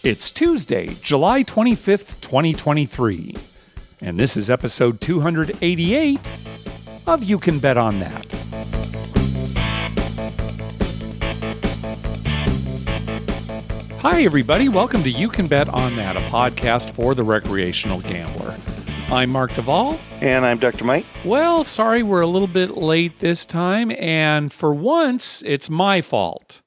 It's Tuesday, July 25th, 2023, and this is episode 288 of You Can Bet on That. Hi, everybody. Welcome to You Can Bet on That, a podcast for the recreational gambler. I'm Mark Duvall. And I'm Dr. Mike. Well, sorry we're a little bit late this time, and for once, it's my fault.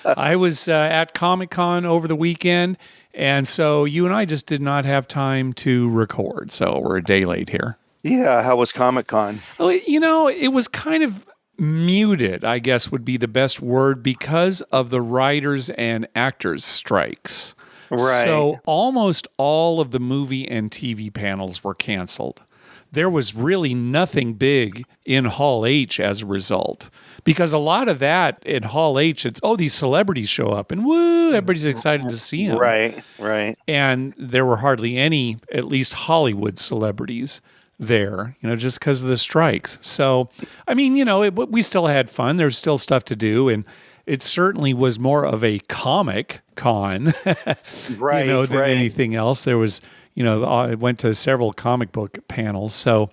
I was at Comic-Con over the weekend, and so you and I just did not have time to record, so we're a day late here. Yeah, how was Comic-Con? Well, it was kind of muted, I guess would be the best word, because of the writers and actors strikes. Right. So almost all of the movie and TV panels were canceled. There was really nothing big in Hall H as a result. Because a lot of that in Hall H, it's, these celebrities show up and woo, everybody's excited to see them. Right. And there were hardly any, at least Hollywood celebrities there, just because of the strikes. So, I mean, we still had fun. There's still stuff to do. And it certainly was more of a comic con, than anything else. There was, I went to several comic book panels. So,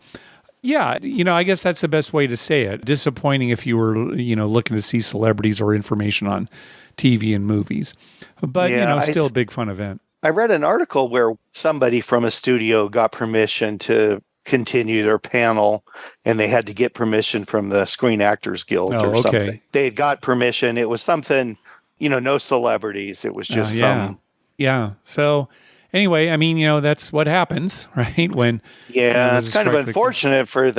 yeah, I guess that's the best way to say it. Disappointing if you were, looking to see celebrities or information on TV and movies. But, still a big fun event. I read an article where somebody from a studio got permission to continue their panel, and they had to get permission from the Screen Actors Guild or something. They had got permission. It was something, no celebrities. It was just some. Yeah. So anyway, I mean, that's what happens, right? When it's kind of unfortunate for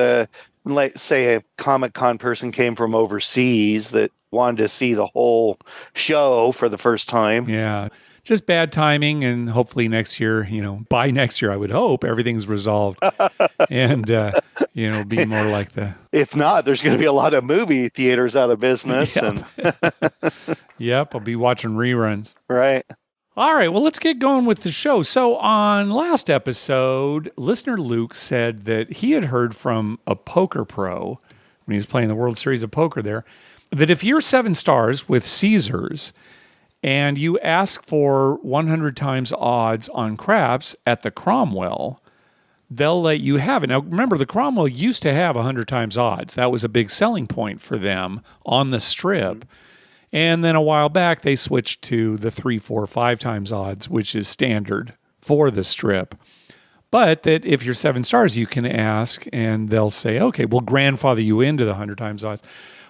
say a Comic-Con person came from overseas that wanted to see the whole show for the first time. Yeah. Just bad timing, and hopefully next year, by next year, I would hope everything's resolved and, be more like the... If not, there's going to be a lot of movie theaters out of business. Yep. And Yep, I'll be watching reruns. Right. All right, well, let's get going with the show. So on last episode, listener Luke said that he had heard from a poker pro when he was playing the World Series of Poker there, that if you're 7 stars with Caesars and you ask for 100 times odds on craps at the Cromwell, they'll let you have it. Now, remember, the Cromwell used to have 100 times odds. That was a big selling point for them on the Strip. And then a while back, they switched to the 3, 4, 5 times odds, which is standard for the Strip. But that if you're 7 stars, you can ask, and they'll say, okay, we'll grandfather you into the 100 times odds.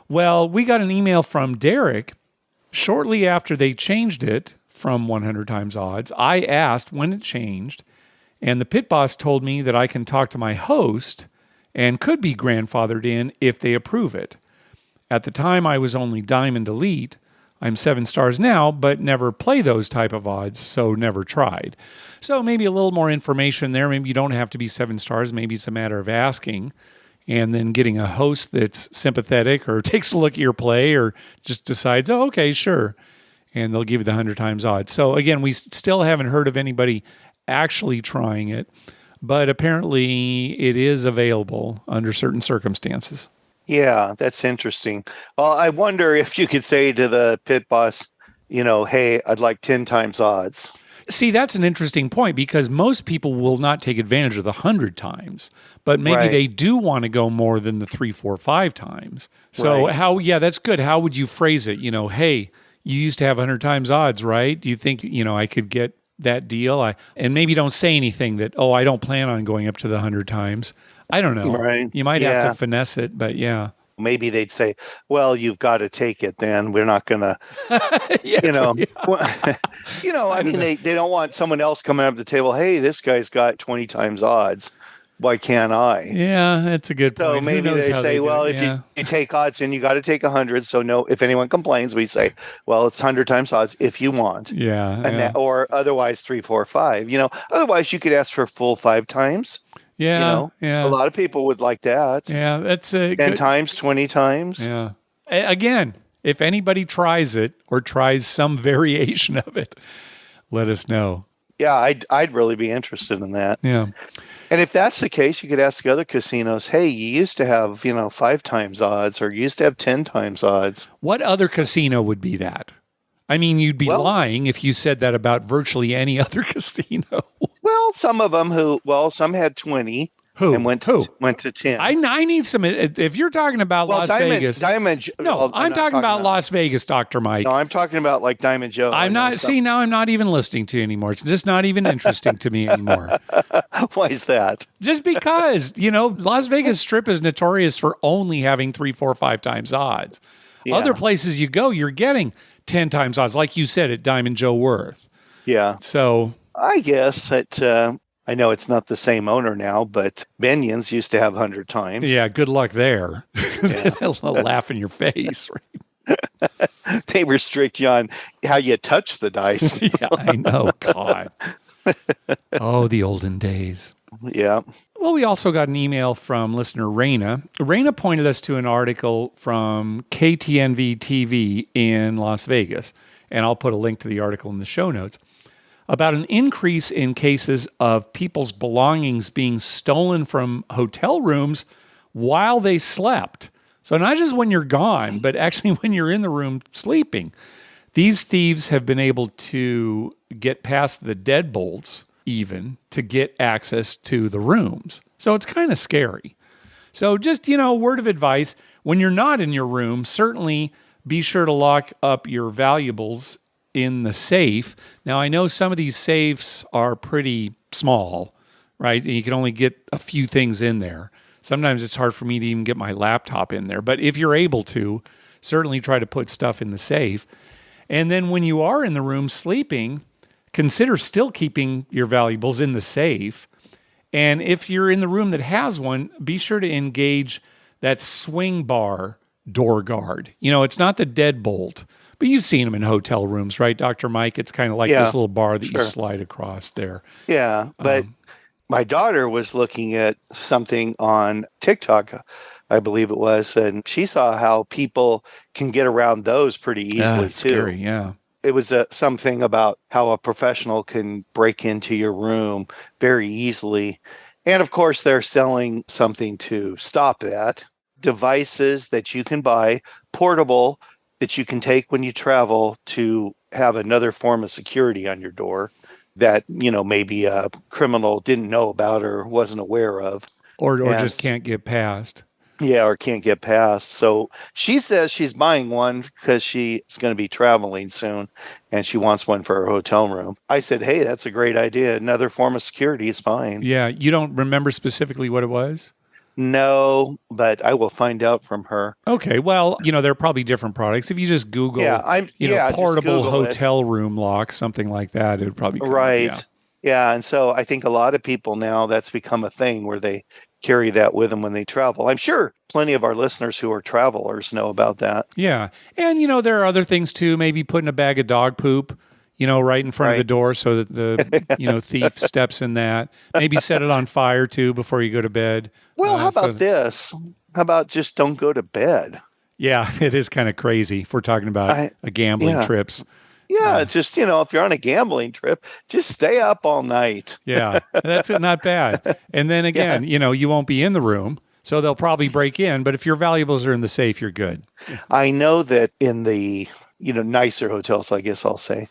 Well, we got an email from Derek shortly after they changed it from 100 times odds. I asked when it changed, and the pit boss told me that I can talk to my host and could be grandfathered in if they approve it. At the time, I was only Diamond Elite. I'm 7 stars now, but never play those type of odds, so never tried. So maybe a little more information there. Maybe you don't have to be 7 stars. Maybe it's a matter of asking and then getting a host that's sympathetic or takes a look at your play or just decides, okay, sure. And they'll give you the 100 times odds. So again, we still haven't heard of anybody actually trying it, but apparently it is available under certain circumstances. Yeah, that's interesting. Well, I wonder if you could say to the pit boss, hey, I'd like 10 times odds. See, that's an interesting point because most people will not take advantage of the 100 times, but maybe they do want to go more than the 3, 4, 5 times. So that's good. How would you phrase it? Hey, you used to have 100 times odds, right? Do you think, I could get that deal? And maybe don't say anything that, I don't plan on going up to the 100 times. I don't know. Right. You might have to finesse it, but yeah. Maybe they'd say, well, you've got to take it then. We're not going to, I mean, they don't want someone else coming up to the table. Hey, this guy's got 20 times odds. Why can't I? Yeah, that's a good point. So maybe they say, if you take odds and you got to take 100. So no, if anyone complains, we say, well, it's 100 times odds if you want. Yeah. Or otherwise 3, 4, 5, otherwise you could ask for full 5 times. Yeah, A lot of people would like that. Yeah, that's 10 times, 20 times. Yeah. Again, if anybody tries it or tries some variation of it, let us know. Yeah, I'd really be interested in that. Yeah. And if that's the case, you could ask other casinos, hey, you used to have, 5 times odds or you used to have 10 times odds. What other casino would be that? I mean, you'd be lying if you said that about virtually any other casino. Well, some of them some had 20. Who? And went to 10. I need some. If you're talking about Las Vegas. No, I'm talking about Las Vegas, Dr. Mike. No, I'm talking about like Diamond Joe. Now I'm not even listening to you anymore. It's just not even interesting to me anymore. Why is that? Just because, Las Vegas Strip is notorious for only having 3, 4, 5 times odds. Yeah. Other places you go, you're getting 10 times odds, like you said at Diamond Joe Worth. Yeah. So I guess that I know it's not the same owner now, but Binion's used to have 100 times. Yeah, good luck there. Yeah. They'll laugh in your face. Right? They restrict you on how you touch the dice. Yeah, I know. God. Oh, the olden days. Yeah. Well, we also got an email from listener Raina. Raina pointed us to an article from KTNV TV in Las Vegas, and I'll put a link to the article in the show notes, about an increase in cases of people's belongings being stolen from hotel rooms while they slept. So not just when you're gone, but actually when you're in the room sleeping. These thieves have been able to get past the deadbolts even to get access to the rooms. So it's kind of scary. So just, word of advice, when you're not in your room, certainly be sure to lock up your valuables in the safe. Now, I know some of these safes are pretty small, right? And you can only get a few things in there. Sometimes it's hard for me to even get my laptop in there. But if you're able to, certainly try to put stuff in the safe. And then when you are in the room sleeping, consider still keeping your valuables in the safe. And if you're in the room that has one, be sure to engage that swing bar door guard. It's not the deadbolt. But you've seen them in hotel rooms, right, Dr. Mike? It's kind of like this little bar that you slide across there. Yeah, but my daughter was looking at something on TikTok, I believe it was, and she saw how people can get around those pretty easily, too. Scary, yeah. It was something about how a professional can break into your room very easily. And, of course, they're selling something to stop that. Devices that you can buy, portable, that you can take when you travel to have another form of security on your door that, maybe a criminal didn't know about or wasn't aware of. Or just can't get past. Yeah, or can't get past. So she says she's buying one because she's going to be traveling soon and she wants one for her hotel room. I said, hey, that's a great idea. Another form of security is fine. Yeah, you don't remember specifically what it was? No, but I will find out from her. Okay, well, there are probably different products. If you just Google, portable hotel room lock, something like that, it would probably come right. up, Yeah, and so I think a lot of people now, that's become a thing where they carry that with them when they travel. I'm sure plenty of our listeners who are travelers know about that. Yeah, and there are other things too. Maybe putting a bag of dog poop, right in front of the door so that the thief steps in that. Maybe set it on fire too before you go to bed. Well, how about this? How about just don't go to bed? Yeah, it is kind of crazy if we're talking about gambling trips. Yeah, it's just, if you're on a gambling trip, just stay up all night. Yeah, that's not bad. And then again, you won't be in the room, so they'll probably break in. But if your valuables are in the safe, you're good. I know that in the, nicer hotels, I guess I'll say,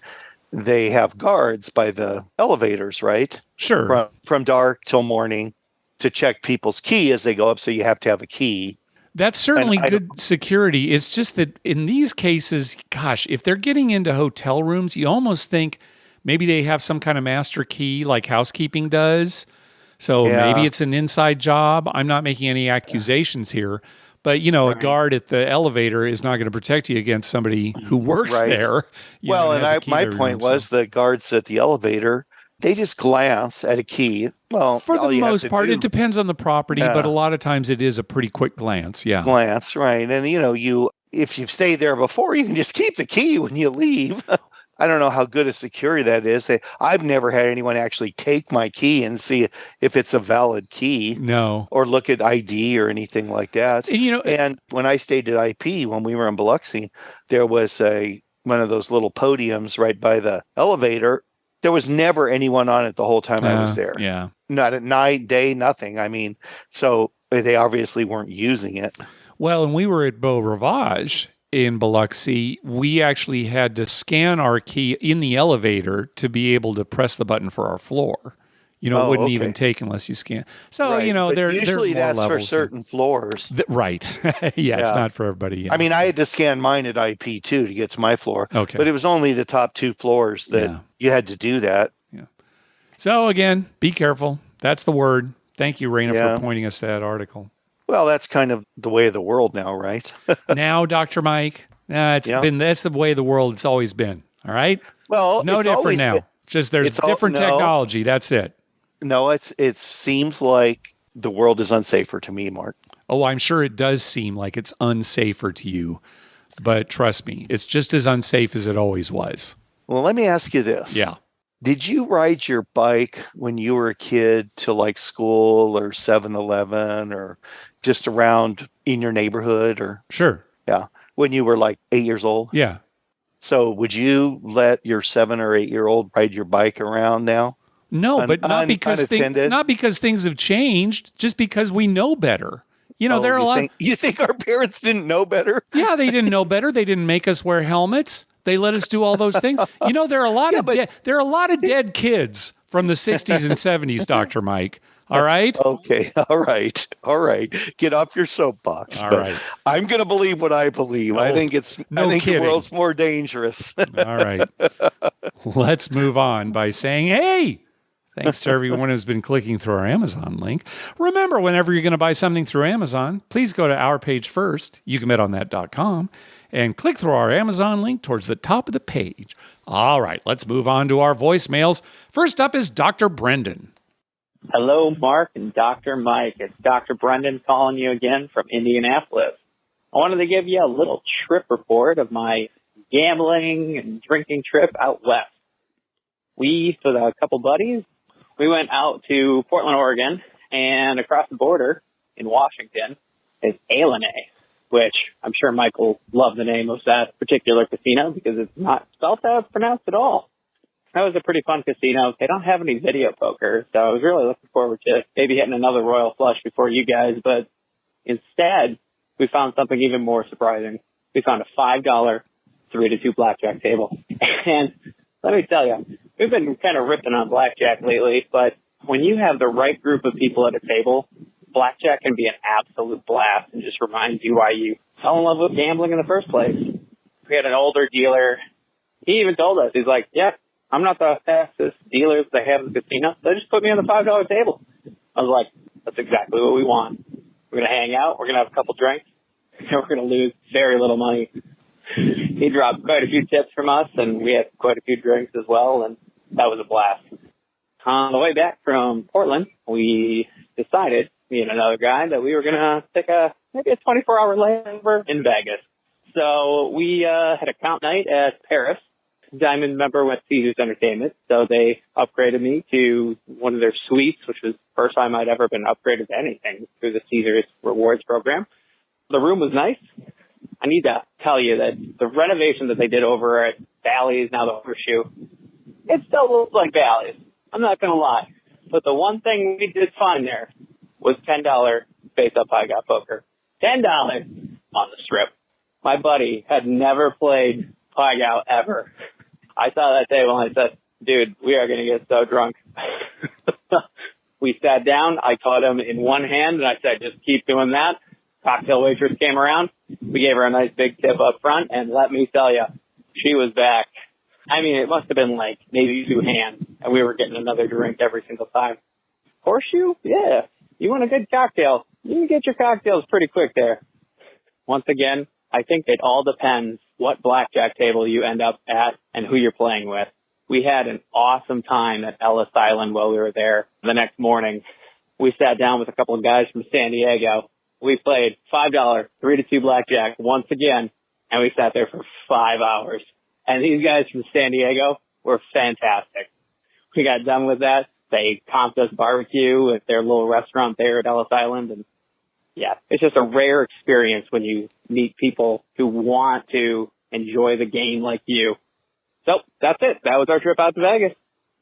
they have guards by the elevators, right? Sure. From dark till morning to check people's key as they go up. So you have to have a key. That's certainly good security. It's just that in these cases, gosh, if they're getting into hotel rooms, you almost think maybe they have some kind of master key like housekeeping does. So maybe it's an inside job. I'm not making any accusations here. But, a guard at the elevator is not going to protect you against somebody who works there. Well, and my point was the guards at the elevator, they just glance at a key. Well, for the most part, it depends on the property, but a lot of times it is a pretty quick glance. Yeah. Glance, right. And, if you've stayed there before, you can just keep the key when you leave. I don't know how good a security that is. I've never had anyone actually take my key and see if it's a valid key. No. Or look at ID or anything like that. And, and when I stayed at IP, when we were in Biloxi, there was one of those little podiums right by the elevator. There was never anyone on it the whole time I was there. Yeah. Not at night, day, nothing. I mean, so they obviously weren't using it. Well, and we were at Beau Rivage, in Biloxi, we actually had to scan our key in the elevator to be able to press the button for our floor. It wouldn't even take unless you scan. So, right. There usually there are more that's for levels. certain floors. Right. Yeah, it's not for everybody. Yeah. I mean, I had to scan mine at IP too to get to my floor. Okay. But it was only the top 2 floors that you had to do that. Yeah. So again, be careful. That's the word. Thank you, Raina, for pointing us to that article. Well, that's kind of the way of the world now, right? Now, Dr. Mike, that's the way of the world it's always been. All right? Well, it's no different now. Just there's different technology. That's it. No, it seems like the world is unsafer to me, Mark. Oh, I'm sure it does seem like it's unsafer to you. But trust me, it's just as unsafe as it always was. Well, let me ask you this. Yeah. Did you ride your bike when you were a kid to like school or 7-Eleven or just around in your neighborhood? Or Sure. Yeah. When you were like 8 years old? Yeah. So would you let your 7 or 8-year-old ride your bike around now? No, but not because things have changed, just because we know better. There are a lot. You think our parents didn't know better? Yeah, they didn't know better. They didn't make us wear helmets. They let us do all those things. There are a lot of dead kids from the 60s and 70s, Dr. Mike. All right? Okay. All right. Get off your soapbox. All right. I'm going to believe what I believe. I think the world's more dangerous. All right. Let's move on by saying, hey, thanks to everyone who's been clicking through our Amazon link. Remember, whenever you're going to buy something through Amazon, please go to our page first, youcanbetonthat.com, and click through our Amazon link towards the top of the page. All right, let's move on to our voicemails. First up is Dr. Brendan. Hello, Mark and Dr. Mike. It's Dr. Brendan calling you again from Indianapolis. I wanted to give you a little trip report of my gambling and drinking trip out west. We, with a couple buddies, we went out to Portland, Oregon, and across the border in Washington is Illinois, which I'm sure Mike will love the name of that particular casino because it's not spelled out pronounced at all. That was a pretty fun casino. They don't have any video poker, so I was really looking forward to maybe hitting another Royal Flush before you guys, but instead, we found something even more surprising. We found a $5 3-2 blackjack table. And let me tell you, we've been kind of ripping on blackjack lately, but when you have the right group of people at a table, blackjack can be an absolute blast and just reminds you why you fell in love with gambling in the first place. We had an older dealer. He even told us, he's like, yeah, I'm not the fastest dealer they have in the casino. They just put me on the $5 table. I was like, that's exactly what we want. We're going to hang out. We're going to have a couple drinks. And we're going to lose very little money. He dropped quite a few tips from us, and we had quite a few drinks as well, and that was a blast. On the way back from Portland, we decided, me and another guy, that we were going to take maybe a 24-hour layover in Vegas. So we had a count night at Paris. Diamond member with Caesars Entertainment, so they upgraded me to one of their suites, which was the first time I'd ever been upgraded to anything through the Caesars Rewards program. The room was nice. I need to tell you that the renovation that they did over at Bally's, now the Horseshoe, it still looks like Bally's. I'm not going to lie. But the one thing we did find there was $10 face-up high-got poker. $10 on the strip. My buddy had never played high-out ever. I saw that table and I said, dude, we are going to get so drunk. We sat down. I caught him in one hand and I said, just keep doing that. Cocktail waitress came around. We gave her a nice big tip up front. And let me tell you, she was back. I mean, it must have been like maybe 2 hands. And we were getting another drink every single time. Horseshoe? Yeah. You want a good cocktail? You can get your cocktails pretty quick there. Once again, I think it all depends what blackjack table you end up at and who you're playing with. We had an awesome time at Ellis Island while we were there. The next morning, we sat down with a couple of guys from San Diego. We played $5 3-2 blackjack once again, and we sat there for 5 hours. And these guys from San Diego were fantastic. We got done with that. They comped us barbecue at their little restaurant there at Ellis Island, and yeah, it's just a rare experience when you meet people who want to enjoy the game like you. So that's it. That was our trip out to Vegas.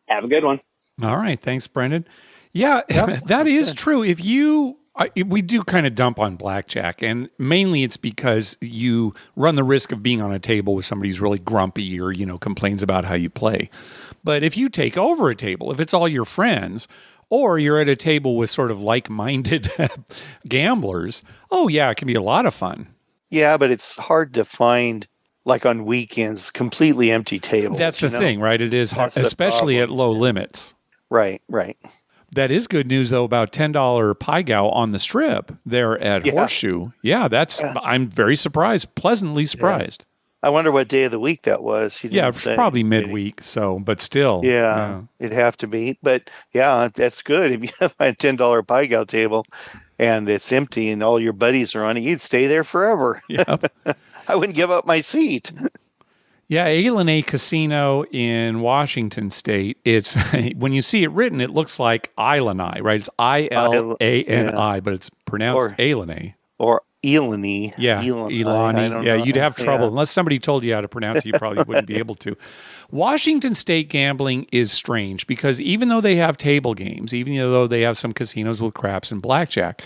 Have a good one. All right. Thanks, Brendan. Yeah, that is true. If you We do kind of dump on blackjack, and mainly it's because you run the risk of being on a table with somebody who's really grumpy or, complains about how you play. But if you take over a table, if it's all your friends, or you're at a table with sort of like-minded gamblers, oh yeah, it can be a lot of fun. Yeah, but it's hard to find, like on weekends, completely empty tables. That's the thing, right? It is hard, especially at low limits. Right. That is good news, though, about $10 pie gow on the strip there at Horseshoe. Yeah, I'm very surprised, pleasantly surprised. Yeah. I wonder what day of the week that was. Probably midweek, but still. Yeah, it'd have to be. But yeah, that's good. If you have a $10 pie gow table and it's empty and all your buddies are on it, you'd stay there forever. Yep. I wouldn't give up my seat. Yeah, Illini Casino in Washington State. It's when you see it written, it looks like Illini, right? It's Ilani, but it's pronounced Illini. Or Illini. Yeah, Ilani. Yeah, you'd have trouble. Unless somebody told you how to pronounce it, you probably wouldn't be able to. Washington State gambling is strange because even though they have table games, even though they have some casinos with craps and blackjack,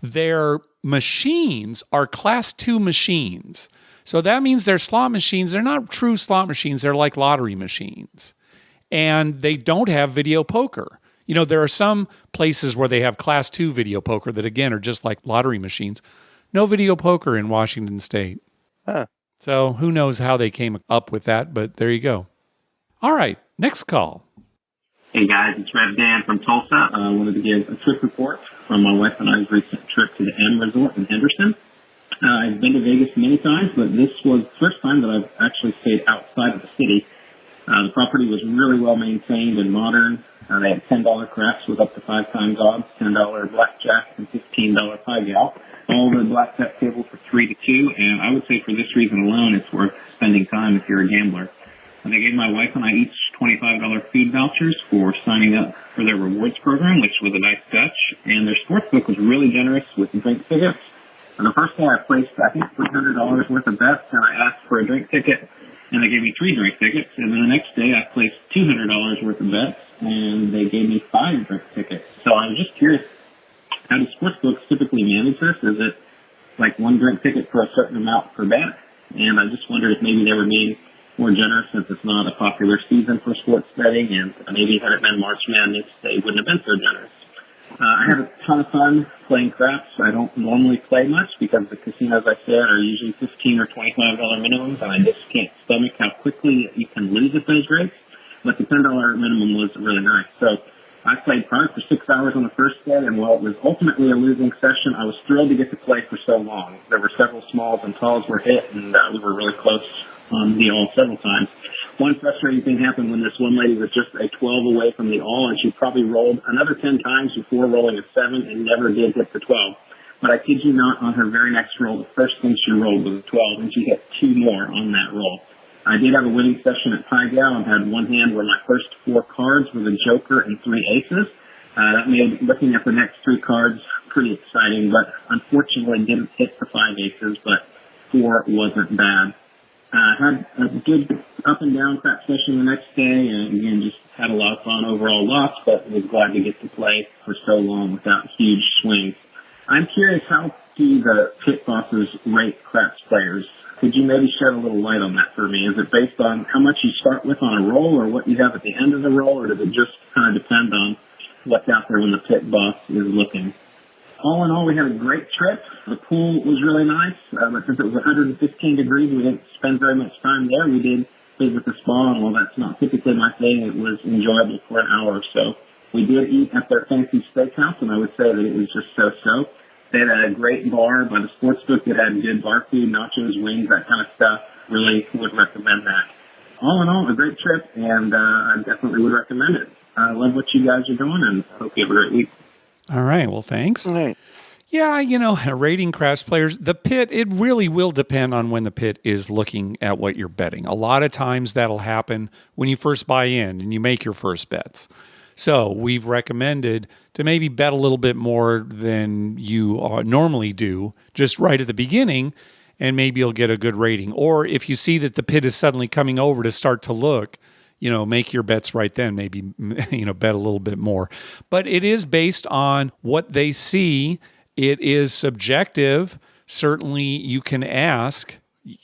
their machines are Class 2 machines. So that means they're slot machines. They're not true slot machines. They're like lottery machines. And they don't have video poker. There are some places where they have Class 2 video poker that, again, are just like lottery machines. No video poker in Washington State. Huh. So who knows how they came up with that, but there you go. All right, next call. Hey, guys, it's Rev Dan from Tulsa. I wanted to give a trip report from my wife and I's recent trip to the M Resort in Henderson. I've been to Vegas many times, but this was the first time that I've actually stayed outside of the city. The property was really well maintained and modern. They had $10 craps with up to 5 times odds, $10 blackjack, and $15 pie gow. All the blackjack tables were 3 to 2, and I would say for this reason alone, it's worth spending time if you're a gambler. And they gave my wife and I each $25 food vouchers for signing up for their rewards program, which was a nice touch. And their sportsbook was really generous with drink tickets. And the first day I placed, I think, $300 worth of bets, and I asked for a drink ticket, and they gave me 3 drink tickets. And then the next day I placed $200 worth of bets, and they gave me 5 drink tickets. So I was just curious, how do sportsbooks typically manage this? Is it like 1 drink ticket for a certain amount per bet? And I just wondered if maybe they were being more generous since it's not a popular season for sports betting, and maybe had it been March Madness, they wouldn't have been so generous. I had a ton of fun playing craps. I don't normally play much because the casinos, I said, are usually $15 or $25 minimums, and I just can't stomach how quickly you can lose at those rates. But the $10 minimum was really nice. So I played probably for 6 hours on the first day, and while it was ultimately a losing session, I was thrilled to get to play for so long. There were several smalls and talls were hit, and we were really close on the all several times. One frustrating thing happened when this one lady was just a 12 away from the all, and she probably rolled another 10 times before rolling a 7 and never did hit the 12. But I kid you not, on her very next roll, the first thing she rolled was a 12, and she hit 2 more on that roll. I did have a winning session at pie gow and had one hand where my first 4 cards were the joker and 3 aces. That made looking at the next 3 cards pretty exciting, but unfortunately didn't hit the 5 aces, but 4 wasn't bad. Had a good up and down crap session the next day, and again, just had a lot of fun. Overall loss, but was glad to get to play for so long without huge swings. I'm curious, how do the pit bosses rate craps players? Could you maybe shed a little light on that for me? Is it based on how much you start with on a roll, or what you have at the end of the roll, or does it just kind of depend on what's out there when the pit boss is looking? All in all, we had a great trip. The pool was really nice, but since it was 115 degrees, we didn't spend very much time there. We did visit the spa, and while that's not typically my thing, it was enjoyable for an hour or so. We did eat at their fancy steakhouse, and I would say that it was just so-so. They had a great bar by the Sportsbook that had good bar food, nachos, wings, that kind of stuff. Really would recommend that. All in all, a great trip, and I definitely would recommend it. I love what you guys are doing, and hope you have a great week. All right. Well, thanks. All right. Yeah, rating craps players, the pit, it really will depend on when the pit is looking at what you're betting. A lot of times that'll happen when you first buy in and you make your first bets. So we've recommended to maybe bet a little bit more than you normally do, just right at the beginning, and maybe you'll get a good rating. Or if you see that the pit is suddenly coming over to start to look, make your bets right then, maybe, bet a little bit more. But it is based on what they see It is subjective. Certainly, you can ask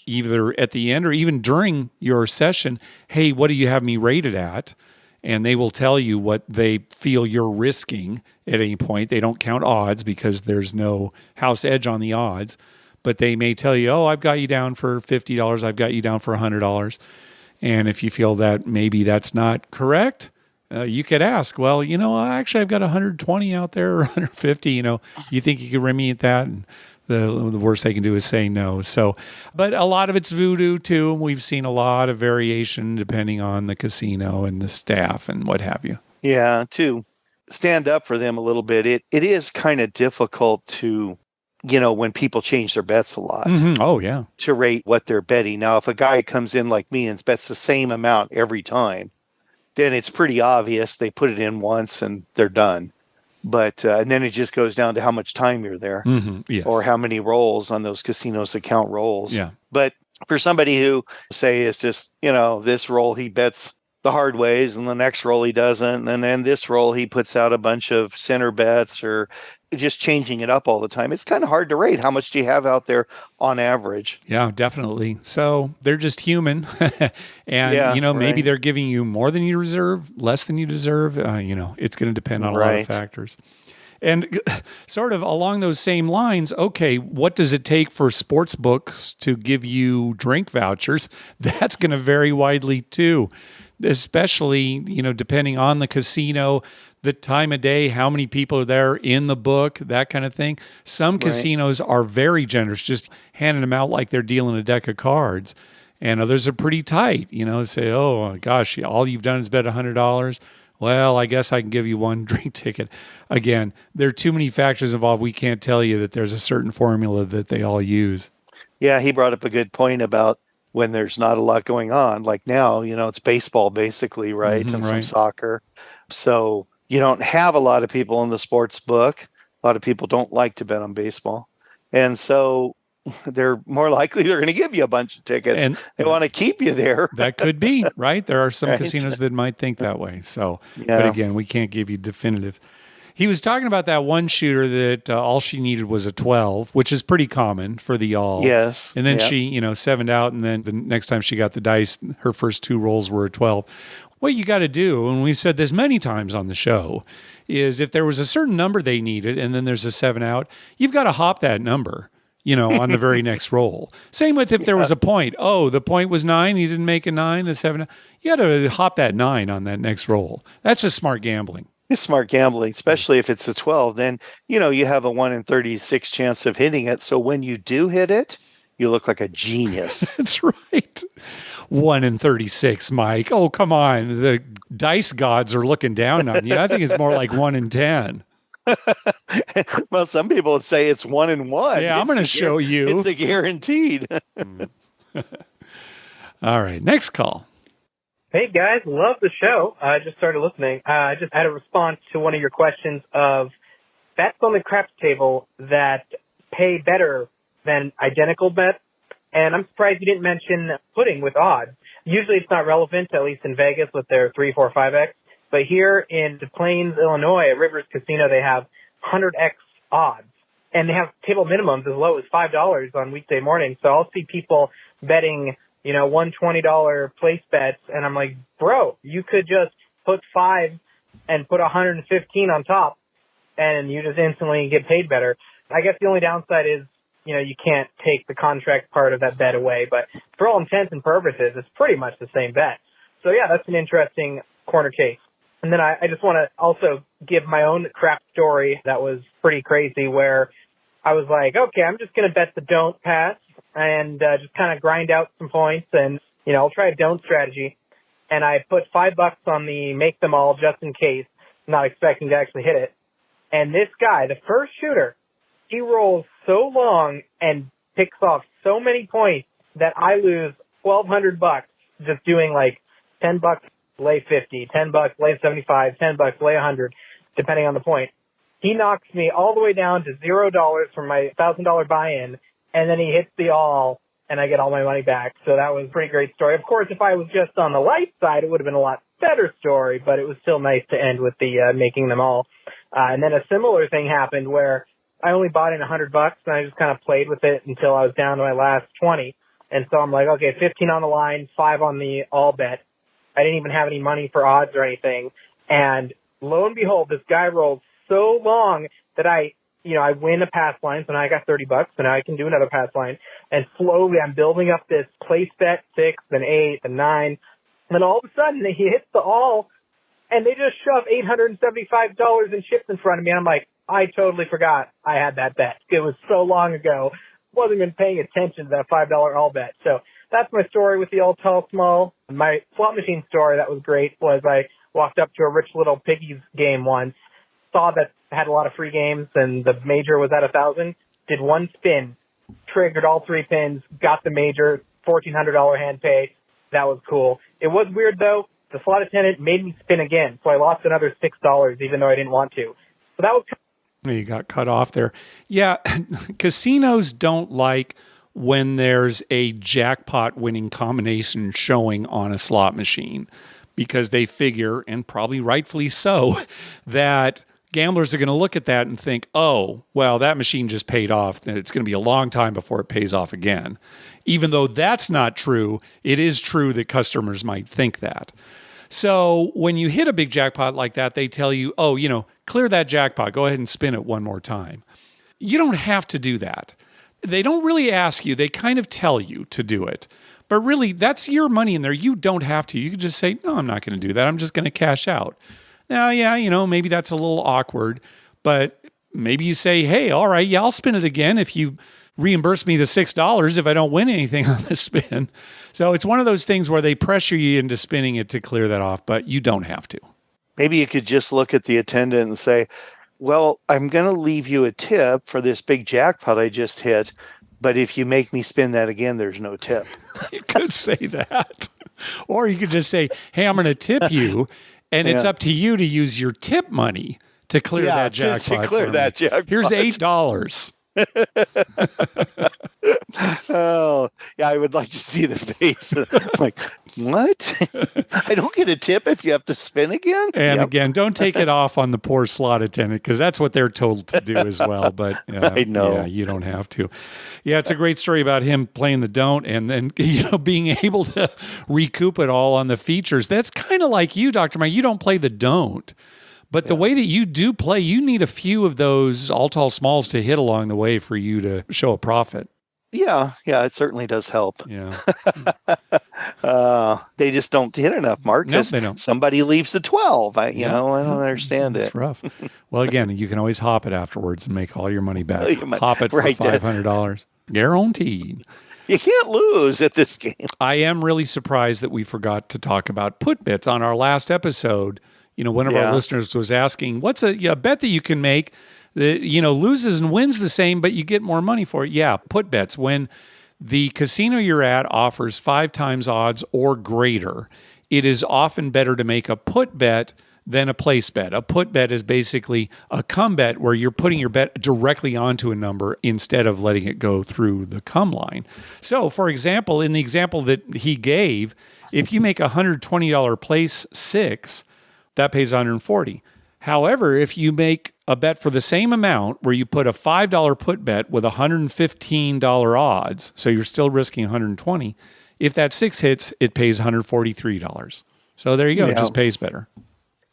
either at the end or even during your session, hey, what do you have me rated at? And they will tell you what they feel you're risking at any point. They don't count odds because there's no house edge on the odds. But they may tell you, oh, I've got you down for $50. I've got you down for $100. And if you feel that maybe that's not correct, you could ask, well, actually I've got 120 out there or 150, you think you could rim me at that? And the worst they can do is say no. So, but a lot of it's voodoo too. And we've seen a lot of variation depending on the casino and the staff and what have you. Yeah, to stand up for them a little bit, it is kind of difficult to, when people change their bets a lot. Mm-hmm. Oh, yeah. To rate what they're betting. Now, if a guy comes in like me and bets the same amount every time, then it's pretty obvious they put it in once and they're done. But and then it just goes down to how much time you're there, yes. or how many rolls on those casinos that count rolls. Yeah. But for somebody who, say, is just, this roll he bets the hard ways and the next roll he doesn't, and then this roll he puts out a bunch of center bets or just changing it up all the time, it's kind of hard to rate. How much do you have out there on average? Yeah, definitely. So they're just human. And, maybe they're giving you more than you deserve, less than you deserve. It's going to depend on a lot of factors. And sort of along those same lines, okay, what does it take for sports books to give you drink vouchers? That's going to vary widely too, especially, depending on the casino, the time of day, how many people are there in the book, that kind of thing. Some casinos are very generous, just handing them out like they're dealing a deck of cards. And others are pretty tight, say, oh, gosh, all you've done is bet $100. Well, I guess I can give you one drink ticket. Again, there are too many factors involved. We can't tell you that there's a certain formula that they all use. Yeah, he brought up a good point about when there's not a lot going on. Like now, it's baseball basically, right? And some soccer. So you don't have a lot of people in the sports book. A lot of people don't like to bet on baseball. And so they're more likely they're going to give you a bunch of tickets. And they want to keep you there. That could be, right? There are some casinos that might think that way. So, But again, we can't give you definitive. He was talking about that one shooter that all she needed was a 12, which is pretty common for the all. Yes. And then she, sevened out, and then the next time she got the dice, her first two rolls were a 12. What you got to do, and we've said this many times on the show, is if there was a certain number they needed and then there's a 7 out, you've got to hop that number, on the very next roll. Same with if there was a point. Oh, the point was 9, you didn't make a 9, a 7. You got to hop that 9 on that next roll. That's just smart gambling. It's smart gambling, especially if it's a 12. Then, you have a 1 in 36 chance of hitting it. So when you do hit it, you look like a genius. That's right. 1 in 36, Mike. Oh, come on. The dice gods are looking down on you. I think it's more like 1 in 10. Well, some people would say it's 1 in 1. Yeah, I'm going to show you. It's a guaranteed. All right, next call. Hey, guys. Love the show. I just started listening. I just had a response to one of your questions of bets on the craps table that pay better than identical bets. And I'm surprised you didn't mention pudding with odds. Usually it's not relevant, at least in Vegas with their 3, 4, 5X. But here in Des Plaines, Illinois, at Rivers Casino, they have 100X odds. And they have table minimums as low as $5 on weekday mornings. So I'll see people betting, $120 place bets. And I'm like, bro, you could just put 5 and put 115 on top and you just instantly get paid better. I guess the only downside is, you can't take the contract part of that bet away, but for all intents and purposes, it's pretty much the same bet. So yeah, that's an interesting corner case. And then I just want to also give my own crap story that was pretty crazy where I was like, okay, I'm just going to bet the don't pass and just kind of grind out some points and, I'll try a don't strategy. And I put $5 on the make them all just in case, not expecting to actually hit it. And this guy, the first shooter, he rolls so long and picks off so many points that I lose $1,200 just doing like $10 lay 50, $10 lay 75, $10 lay 100, depending on the point. He knocks me all the way down to $0 from my $1,000 buy-in, and then he hits the all, and I get all my money back. So that was a pretty great story. Of course, if I was just on the light side, it would have been a lot better story, but it was still nice to end with the making them all. And then a similar thing happened where I only bought in $100 and I just kind of played with it until I was down to my last 20. And so I'm like, okay, 15 on the line, 5 on the all bet. I didn't even have any money for odds or anything. And lo and behold, this guy rolled so long that I win a pass line. So now I got $30 and I can do another pass line. And slowly I'm building up this place bet, 6, then 8, then 9. And then all of a sudden he hits the all and they just shove $875 in chips in front of me. And I'm like, I totally forgot I had that bet. It was so long ago. Wasn't even paying attention to that $5 all bet. So that's my story with the old tall small. My slot machine story that was great was I walked up to a Rich Little Piggies game once, saw that had a lot of free games and the major was at 1,000, did one spin, triggered all 3 pins, got the major, $1,400 hand pay. That was cool. It was weird though. The slot attendant made me spin again, so I lost another $6 even though I didn't want to. So that was You got cut off there. Yeah, casinos don't like when there's a jackpot winning combination showing on a slot machine because they figure, and probably rightfully so, that gamblers are going to look at that and think, oh, well, that machine just paid off. And it's going to be a long time before it pays off again. Even though that's not true, it is true that customers might think that. So when you hit a big jackpot like that, they tell you, oh, clear that jackpot. Go ahead and spin it one more time. You don't have to do that. They don't really ask you. They kind of tell you to do it. But really, that's your money in there. You don't have to. You can just say, no, I'm not going to do that. I'm just going to cash out. Now, yeah, maybe that's a little awkward. But maybe you say, hey, all right, yeah, I'll spin it again if you reimburse me the $6 if I don't win anything on the spin. So it's one of those things where they pressure you into spinning it to clear that off, but you don't have to. Maybe you could just look at the attendant and say, well, I'm going to leave you a tip for this big jackpot I just hit, but if you make me spin that again, there's no tip. You could say that. Or you could just say, hey, I'm going to tip you, and it's up to you to use your tip money to clear that jackpot. To clear that jackpot. Here's $8. Oh, yeah, I would like to see the face. Like, what? I don't get a tip if you have to spin again? And again, don't take it off on the poor slot attendant because that's what they're told to do as well. But I know. Yeah, you don't have to. Yeah, it's a great story about him playing the don't and then being able to recoup it all on the features. That's kind of like you, Dr. Mike. You don't play the don't. But the way that you do play, you need a few of those all tall smalls to hit along the way for you to show a profit. Yeah, it certainly does help. Yeah. They just don't hit enough, Mark. No, they don't. Somebody leaves the 12. I don't understand it. It's rough. Well, again, you can always hop it afterwards and make all your money back. Hop it for $500. Guaranteed. You can't lose at this game. I am really surprised that we forgot to talk about put bets on our last episode. One of our listeners was asking, what's a bet that you can make that, loses and wins the same, but you get more money for it? Yeah, put bets. When the casino you're at offers 5 times odds or greater, it is often better to make a put bet than a place bet. A put bet is basically a come bet where you're putting your bet directly onto a number instead of letting it go through the come line. So, for example, in the example that he gave, if you make a $120 place 6, that pays $140. However, if you make a bet for the same amount where you put a $5 put bet with $115 odds, so you're still risking $120, if that 6 hits, it pays $143. So there you go. It just pays better.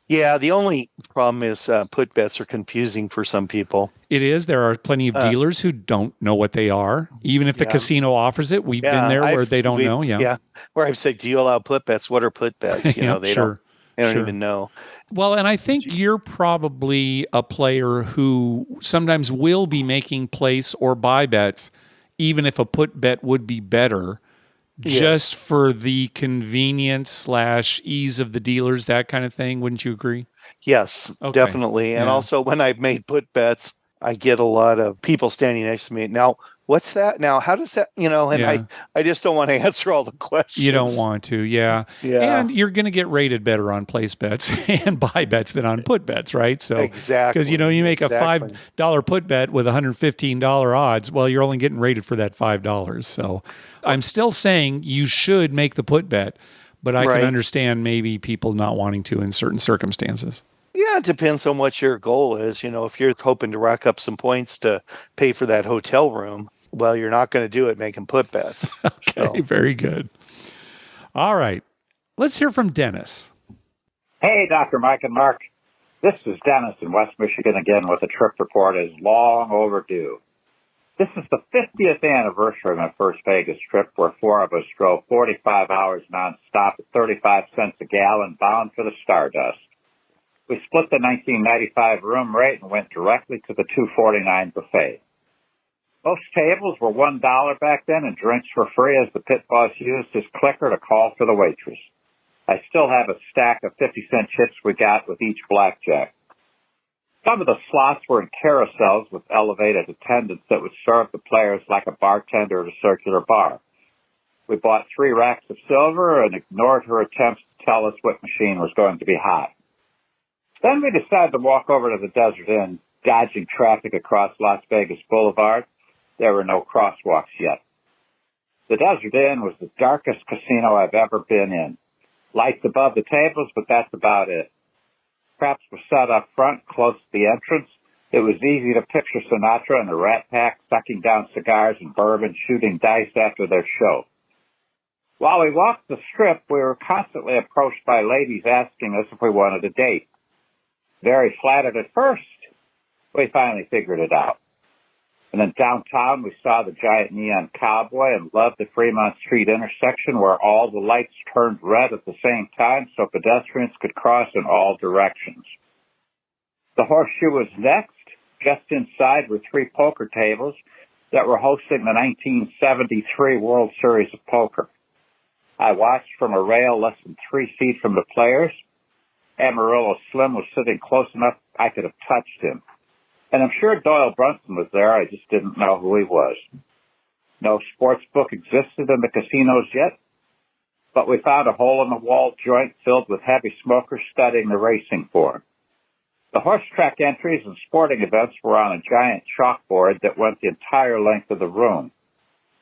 Yeah, the only problem is put bets are confusing for some people. It is. There are plenty of dealers who don't know what they are. Even if the casino offers it, we've been there where they don't know. Yeah, where I've said, do you allow put bets? What are put bets? They don't even know. Well, and I think you're probably a player who sometimes will be making place or buy bets, even if a put bet would be better, just for the convenience / ease of the dealers, that kind of thing. Wouldn't you agree? Yes, definitely. And also when I've made put bets, I get a lot of people standing next to me. Now, what's that? Now, how does that, I just don't want to answer all the questions. You don't want to, yeah. And you're going to get rated better on place bets and buy bets than on put bets, right? So exactly. Because, you make a $5 put bet with $115 odds, well, you're only getting rated for that $5. So I'm still saying you should make the put bet, but I can understand maybe people not wanting to in certain circumstances. Yeah, it depends on what your goal is. If you're hoping to rack up some points to pay for that hotel room, well, you're not going to do it making put bets. Okay, very good. All right. Let's hear from Dennis. Hey, Dr. Mike and Mark. This is Dennis in West Michigan again with a trip report is long overdue. This is the 50th anniversary of my first Vegas trip where 4 of us drove 45 hours nonstop at 35 cents a gallon bound for the Stardust. We split the 1995 room rate and went directly to the $2.49 buffet. Most tables were $1 back then and drinks were free as the pit boss used his clicker to call for the waitress. I still have a stack of 50-cent chips we got with each blackjack. Some of the slots were in carousels with elevated attendants that would serve the players like a bartender at a circular bar. We bought 3 racks of silver and ignored her attempts to tell us what machine was going to be hot. Then we decided to walk over to the Desert Inn, dodging traffic across Las Vegas Boulevard. There were no crosswalks yet. The Desert Inn was the darkest casino I've ever been in. Lights above the tables, but that's about it. Craps were set up front, close to the entrance. It was easy to picture Sinatra and the Rat Pack sucking down cigars and bourbon, shooting dice after their show. While we walked the strip, we were constantly approached by ladies asking us if we wanted a date. Very flattered at first, we finally figured it out. And then downtown, we saw the giant neon cowboy and loved the Fremont Street intersection where all the lights turned red at the same time so pedestrians could cross in all directions. The Horseshoe was next. Just inside were 3 poker tables that were hosting the 1973 World Series of Poker. I watched from a rail less than 3 feet from the players. Amarillo Slim was sitting close enough I could have touched him. And I'm sure Doyle Brunson was there. I just didn't know who he was. No Sportsbook existed in the casinos yet, but we found a hole-in-the-wall joint filled with heavy smokers studying the racing form. The horse track entries and sporting events were on a giant chalkboard that went the entire length of the room.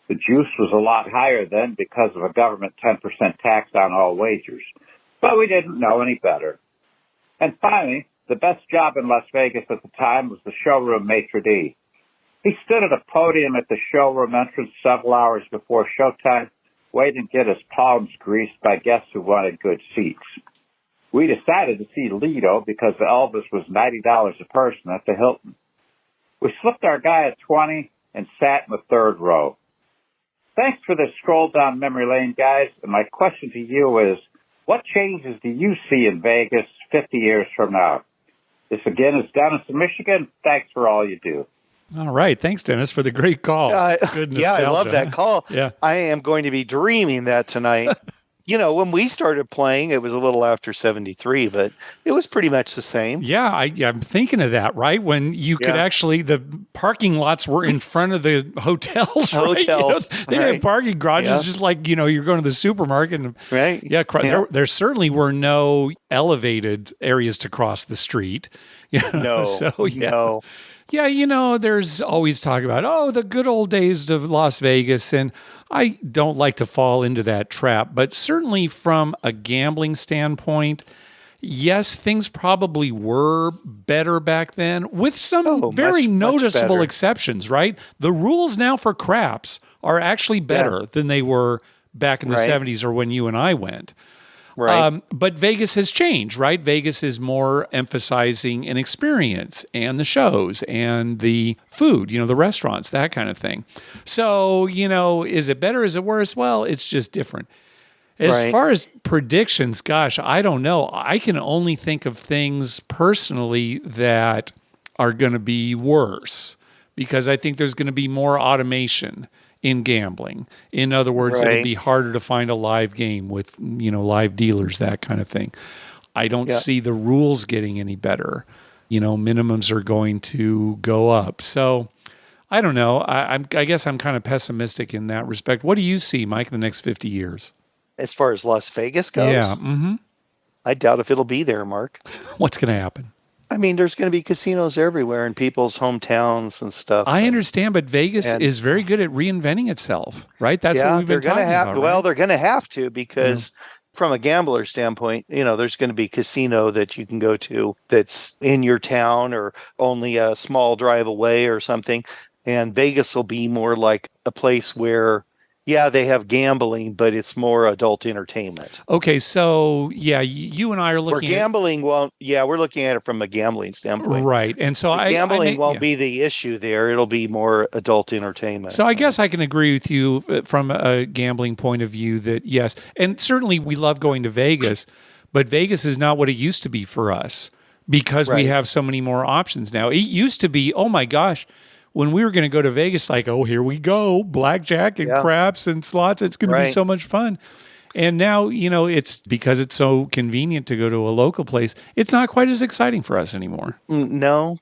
The juice was a lot higher then because of a government 10% tax on all wagers, but we didn't know any better. And finally, the best job in Las Vegas at the time was the showroom maitre d'. He stood at a podium at the showroom entrance several hours before showtime, waiting to get his palms greased by guests who wanted good seats. We decided to see Lido because the Elvis was $90 a person at the Hilton. We slipped our guy at 20 and sat in the 3rd row. Thanks for this stroll down memory lane, guys. And my question to you is, what changes do you see in Vegas 50 years from now? This again is Dennis in Michigan. Thanks for all you do. All right. Thanks, Dennis, for the great call. Good nostalgia. Yeah, I love that call. Yeah. I am going to be dreaming that tonight. When we started playing, it was a little after 73, but it was pretty much the same. Yeah, I'm thinking of that, right? When you could actually, the parking lots were in front of the hotels, right? They had parking garages just like, you're going to the supermarket. And, right. Yeah, there certainly were no elevated areas to cross the street. No. So, yeah. No. Yeah, there's always talk about, the good old days of Las Vegas. And I don't like to fall into that trap. But certainly from a gambling standpoint, yes, things probably were better back then with some very noticeable exceptions, right? The rules now for craps are actually better than they were back in the 70s or when you and I went. Right. But Vegas has changed, right? Vegas is more emphasizing an experience and the shows and the food, the restaurants, that kind of thing. So, is it better? Is it worse? Well, it's just different. As far as predictions, gosh, I don't know. I can only think of things personally that are going to be worse because I think there's going to be more automation in gambling. In other words, it'll be harder to find a live game with, live dealers, that kind of thing. I don't see the rules getting any better. Minimums are going to go up. So I don't know. I guess I'm kind of pessimistic in that respect. What do you see, Mike, in the next 50 years? As far as Las Vegas goes? Yeah. Mm-hmm. I doubt if it'll be there, Mark. What's going to happen? I mean, there's going to be casinos everywhere in people's hometowns and stuff. I understand, but Vegas is very good at reinventing itself, right? That's what we've been talking about. Well, they're going to have to because from a gambler standpoint, there's going to be casino that you can go to that's in your town or only a small drive away or something. And Vegas will be more like a place where, yeah, they have gambling, but it's more adult entertainment. Okay, so yeah, you and I are looking we're looking at it from a gambling standpoint. Right. And so gambling won't be the issue there. It'll be more adult entertainment. So I guess I can agree with you from a gambling point of view that yes, and certainly we love going to Vegas, but Vegas is not what it used to be for us because we have so many more options now. It used to be, oh my gosh, when we were going to go to Vegas, like, oh, here we go, blackjack and craps and slots. It's going to be so much fun. And now, it's because it's so convenient to go to a local place. It's not quite as exciting for us anymore. No,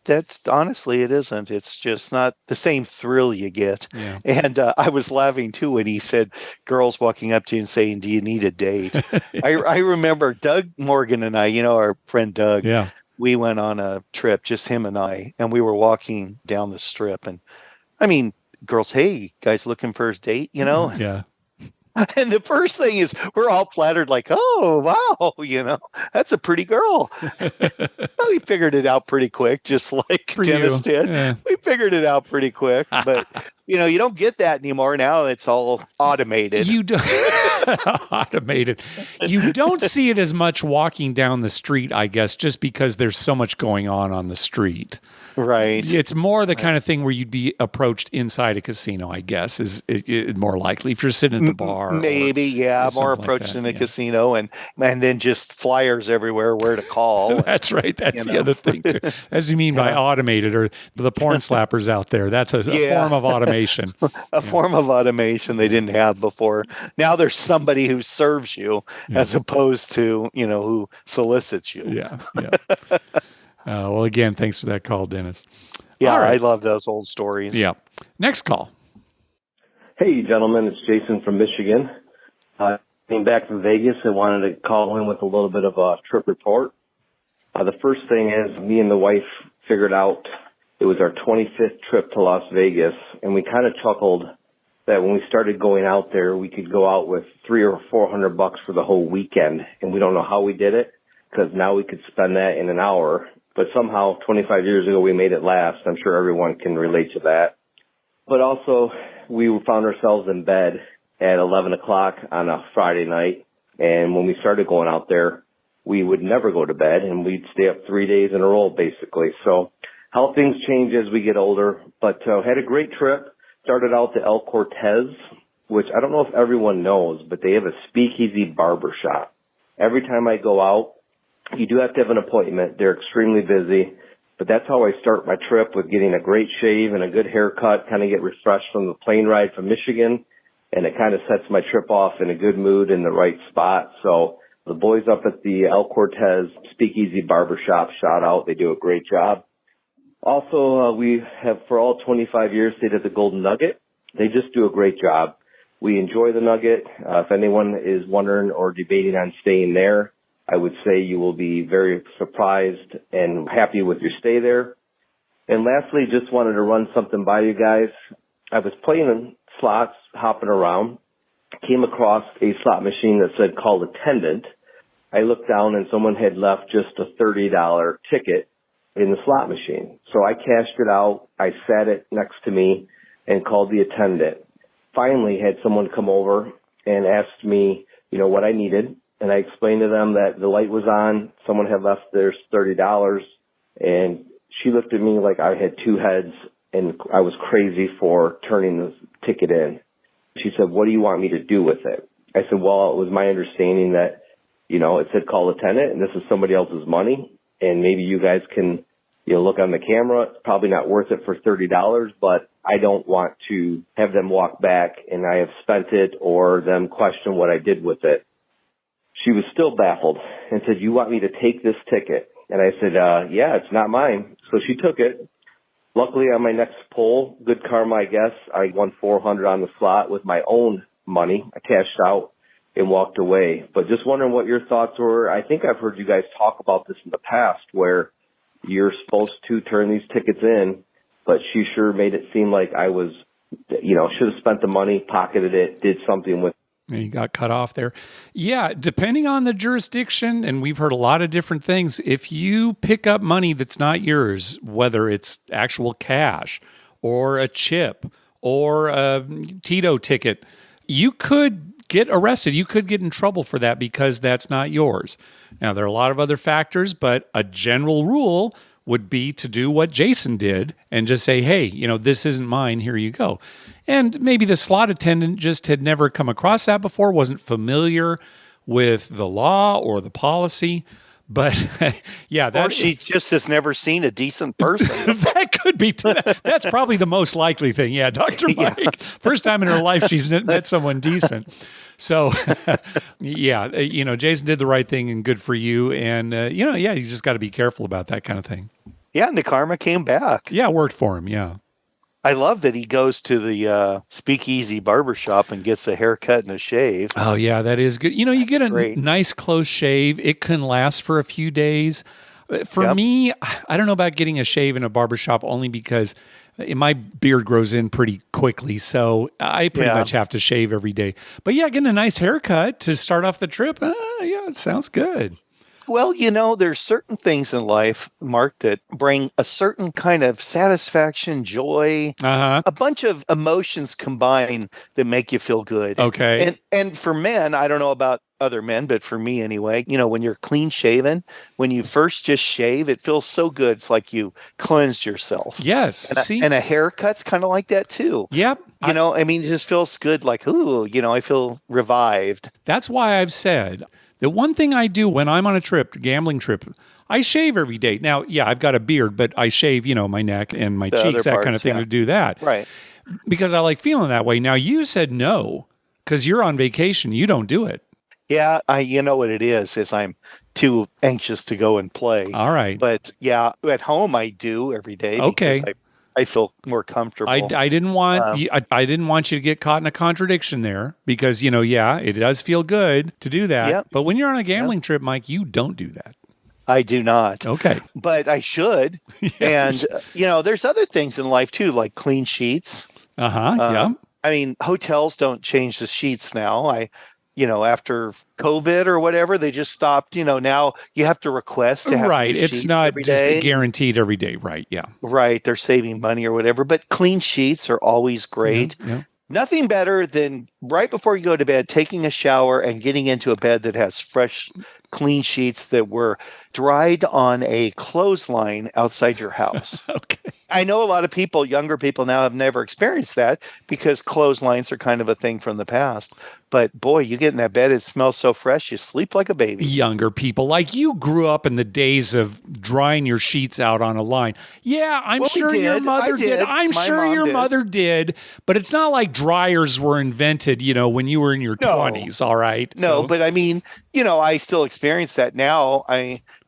honestly, it isn't. It's just not the same thrill you get. Yeah. And I was laughing too when he said girls walking up to you and saying, "Do you need a date?" I remember Doug Morgan and I, our friend Doug. Yeah. We went on a trip, just him and I, and we were walking down the strip. And I mean, girls, hey, guys looking for a date, Yeah. And the first thing is we're all flattered like, oh, wow, that's a pretty girl. Well, we figured it out pretty quick, just like Dennis did. Yeah. We figured it out pretty quick. But, you don't get that anymore. Now it's all automated. You don't automated. You don't see it as much walking down the street, I guess, just because there's so much going on the street. Right. It's more the kind of thing where you'd be approached inside a casino, I guess, is more likely if you're sitting at the bar. Maybe, or more approached in a casino and then just flyers everywhere where to call. That's right. That's the other thing, too. As you mean by automated or the porn slappers out there. That's a form of automation. A form of automation they didn't have before. Now there's somebody who serves you as opposed to, who solicits you. Yeah. Well, again, thanks for that call, Dennis. Yeah, right. I love those old stories. Yeah. Next call. Hey, gentlemen, it's Jason from Michigan. Came back from Vegas and wanted to call in with a little bit of a trip report. The first thing is me and the wife figured out it was our 25th trip to Las Vegas, and we kind of chuckled that when we started going out there, we could go out with $300 or $400 for the whole weekend, and we don't know how we did it because now we could spend that in an hour. But somehow, 25 years ago, we made it last. I'm sure everyone can relate to that. But also, we found ourselves in bed at 11 o'clock on a Friday night. And when we started going out there, we would never go to bed, and we'd stay up 3 days in a row, basically. So how things change as we get older. But had a great trip. Started out to El Cortez, which I don't know if everyone knows, but they have a Speakeasy Barbershop. Every time I go out, you do have to have an appointment. They're extremely busy, but that's how I start my trip, with getting a great shave and a good haircut, kind of get refreshed from the plane ride from Michigan, and it kind of sets my trip off in a good mood in the right spot. So the boys up at the El Cortez Speakeasy Barbershop, shout out. They do a great job. Also, we have for all 25 years stayed at the Golden Nugget. They just do a great job. We enjoy the Nugget. If anyone is wondering or debating on staying there, I would say you will be very surprised and happy with your stay there. And lastly, just wanted to run something by you guys. I was playing in slots, hopping around, came across a slot machine that said call attendant. I looked down and someone had left just a $30 ticket in the slot machine. So I cashed it out. I sat it next to me and called the attendant. Finally had someone come over and asked me, what I needed. And I explained to them that the light was on, someone had left their $30, and she looked at me like I had two heads and I was crazy for turning the ticket in. She said, what do you want me to do with it? I said, well, it was my understanding that, it said call attendant, and this is somebody else's money, and maybe you guys can, look on the camera. It's probably not worth it for $30, but I don't want to have them walk back and I have spent it or them question what I did with it. She was still baffled and said, you want me to take this ticket? And I said, yeah, it's not mine. So she took it. Luckily, on my next pull, good karma, I guess, I won $400 on the slot with my own money. I cashed out and walked away. But just wondering what your thoughts were. I think I've heard you guys talk about this in the past where you're supposed to turn these tickets in, but she sure made it seem like I was, should have spent the money, pocketed it, did something with And you got cut off there. Yeah, depending on the jurisdiction, and we've heard a lot of different things, if you pick up money that's not yours, whether it's actual cash or a chip or a Tito ticket, you could get arrested. You could get in trouble for that because that's not yours. Now, there are a lot of other factors, but a general rule would be to do what Jason did and just say, hey, this isn't mine. Here you go. And maybe the slot attendant just had never come across that before, wasn't familiar with the law or the policy. But yeah, or she just has never seen a decent person. That could be. That's probably the most likely thing. Yeah, Dr. Mike. Yeah. First time in her life she's met someone decent. So, yeah, Jason did the right thing and good for you. And, you just got to be careful about that kind of thing. Yeah, and the karma came back. Yeah, it worked for him, yeah. I love that he goes to the Speakeasy Barbershop and gets a haircut and a shave. Oh, yeah, that is good. You get a nice close shave. It can last for a few days. For me, I don't know about getting a shave in a barbershop only because my beard grows in pretty quickly, so I pretty much have to shave every day. But yeah, getting a nice haircut to start off the trip, it sounds good. Well, there's certain things in life, Mark, that bring a certain kind of satisfaction, joy, a bunch of emotions combined that make you feel good. Okay. And for men, I don't know about other men, but for me anyway, when you're clean shaven, when you first just shave, it feels so good. It's like you cleansed yourself. Yes. And a haircut's kind of like that too. Yep. It just feels good. Like, I feel revived. That's why I've said the one thing I do when I'm on a trip, gambling trip, I shave every day. Now, yeah, I've got a beard, but I shave, my neck and my cheeks, that kind of thing to do that. Right. Because I like feeling that way. Now, you said no, because you're on vacation. You don't do it. Yeah, you know what it is I'm too anxious to go and play. All right. But yeah, at home I do every day. Okay. Because I feel more comfortable. I didn't want I didn't want you to get caught in a contradiction there because, it does feel good to do that. Yep. But when you're on a gambling trip, Mike, you don't do that. I do not. Okay. But I should. And, there's other things in life too, like clean sheets. Yeah. I mean, hotels don't change the sheets now. After COVID or whatever, they just stopped. Now you have to request to have right. It's not just day. Guaranteed every day. Right. Yeah. Right. They're saving money or whatever. But clean sheets are always great. Yeah. Nothing better than right before you go to bed, taking a shower and getting into a bed that has fresh, clean sheets that were dried on a clothesline outside your house. Okay. I know a lot of people, younger people now, have never experienced that because clotheslines are kind of a thing from the past. But boy, you get in that bed, it smells so fresh, you sleep like a baby. Younger people, like you grew up in the days of drying your sheets out on a line. Yeah, I'm sure your mother did. I'm sure your mother did. But it's not like dryers were invented, when you were in your 20s, all right? No, but I mean, I still experience that now.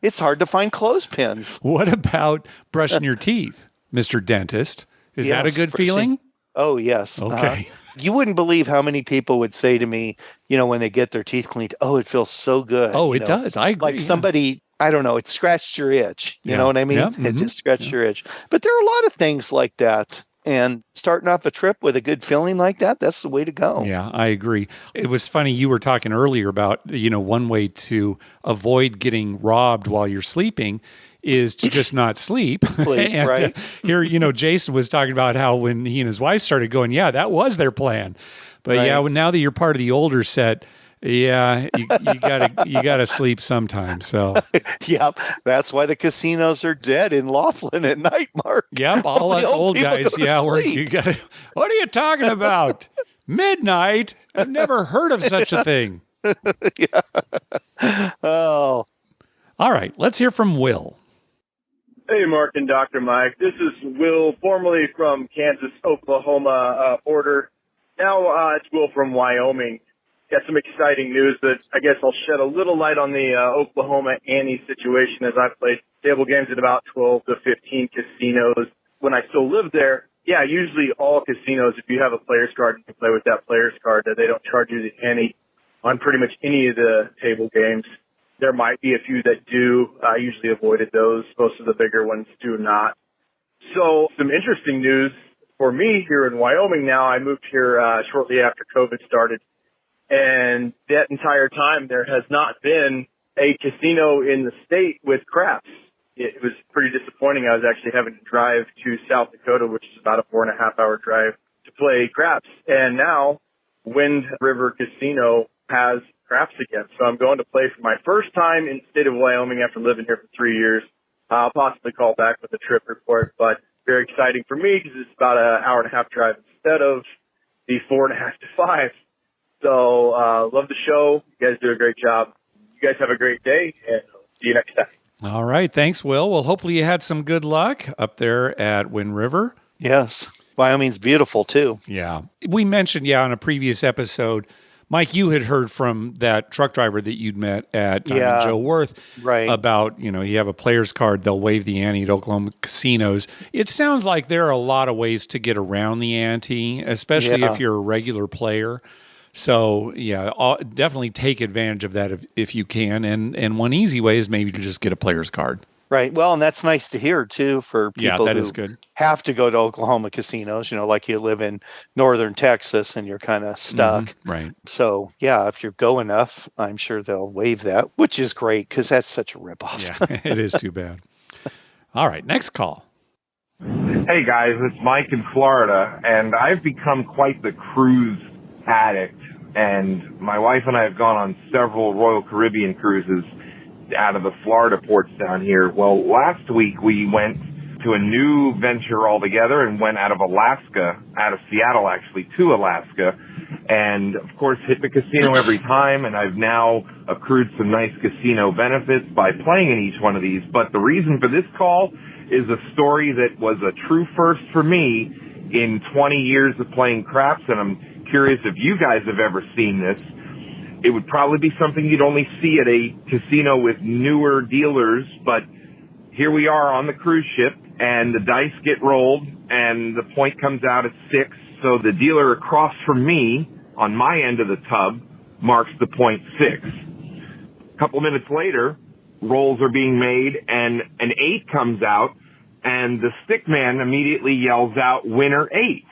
It's hard to find clothespins. What about brushing your teeth, Mr. Dentist? Is that a good feeling? Oh, yes. Okay. You wouldn't believe how many people would say to me, when they get their teeth cleaned, oh, it feels so good. Oh, it does. I agree. Like somebody, I don't know, it scratched your itch. You know what I mean? Yeah. It just scratched your itch. But there are a lot of things like that. And starting off a trip with a good feeling like that, that's the way to go. Yeah, I agree. It was funny. You were talking earlier about, one way to avoid getting robbed while you're sleeping is to just not sleep. And right. Here, Jason was talking about how when he and his wife started going, yeah, that was their plan. But now that you're part of the older set, yeah, you gotta sleep sometime. So yep, that's why the casinos are dead in Laughlin at night, Mark. Yep, all us old guys. Yeah, what are you talking about? Midnight? I've never heard of such a thing. Yeah. Oh. All right, let's hear from Will. Hey, Mark and Dr. Mike. This is Will, formerly from Kansas-Oklahoma border. Now it's Will from Wyoming. Got some exciting news that I guess I'll shed a little light on the Oklahoma Annie situation as I've played table games at about 12 to 15 casinos. When I still lived there, yeah, usually all casinos, if you have a player's card, you can play with that player's card. They don't charge you the Annie on pretty much any of the table games. There might be a few that do. I usually avoided those. Most of the bigger ones do not. So some interesting news for me here in Wyoming now. I moved here shortly after COVID started. And that entire time, there has not been a casino in the state with craps. It was pretty disappointing. I was actually having to drive to South Dakota, which is about a 4.5-hour drive, to play craps. And now Wind River Casino has craps again. So I'm going to play for my first time in the state of Wyoming after living here for 3 years. I'll possibly call back with a trip report, but very exciting for me because it's about an hour-and-a-half drive instead of the 4.5 to 5. So love the show. You guys do a great job. You guys have a great day, and see you next time. All right. Thanks, Will. Well, hopefully you had some good luck up there at Wind River. Yes. Wyoming's beautiful, too. Yeah. We mentioned, on a previous episode, Mike, you had heard from that truck driver that you'd met at Joe Worth about, you have a player's card, they'll waive the ante at Oklahoma casinos. It sounds like there are a lot of ways to get around the ante, especially if you're a regular player. So, definitely take advantage of that if you can. And one easy way is maybe to just get a player's card. Right. Well, and that's nice to hear, too, for people that who is good. have to go to Oklahoma casinos, like you live in northern Texas and you're kind of stuck. Mm-hmm. Right. So, if you go enough, I'm sure they'll waive that, which is great because that's such a ripoff. Yeah, it is too bad. All right, next call. Hey, guys, it's Mike in Florida, and I've become quite the cruise addict, and my wife and I have gone on several Royal Caribbean cruises out of the Florida ports down here. Well, last week we went to a new venture altogether and went out of Seattle actually, to Alaska, and of course hit the casino every time, and I've now accrued some nice casino benefits by playing in each one of these. But the reason for this call is a story that was a true first for me in 20 years of playing craps, and I'm curious if you guys have ever seen this. It would probably be something you'd only see at a casino with newer dealers, but here we are on the cruise ship, and the dice get rolled, and the point comes out at 6, so the dealer across from me, on my end of the tub, marks the point 6. A couple minutes later, rolls are being made, and an 8 comes out, and the stick man immediately yells out, "Winner 8."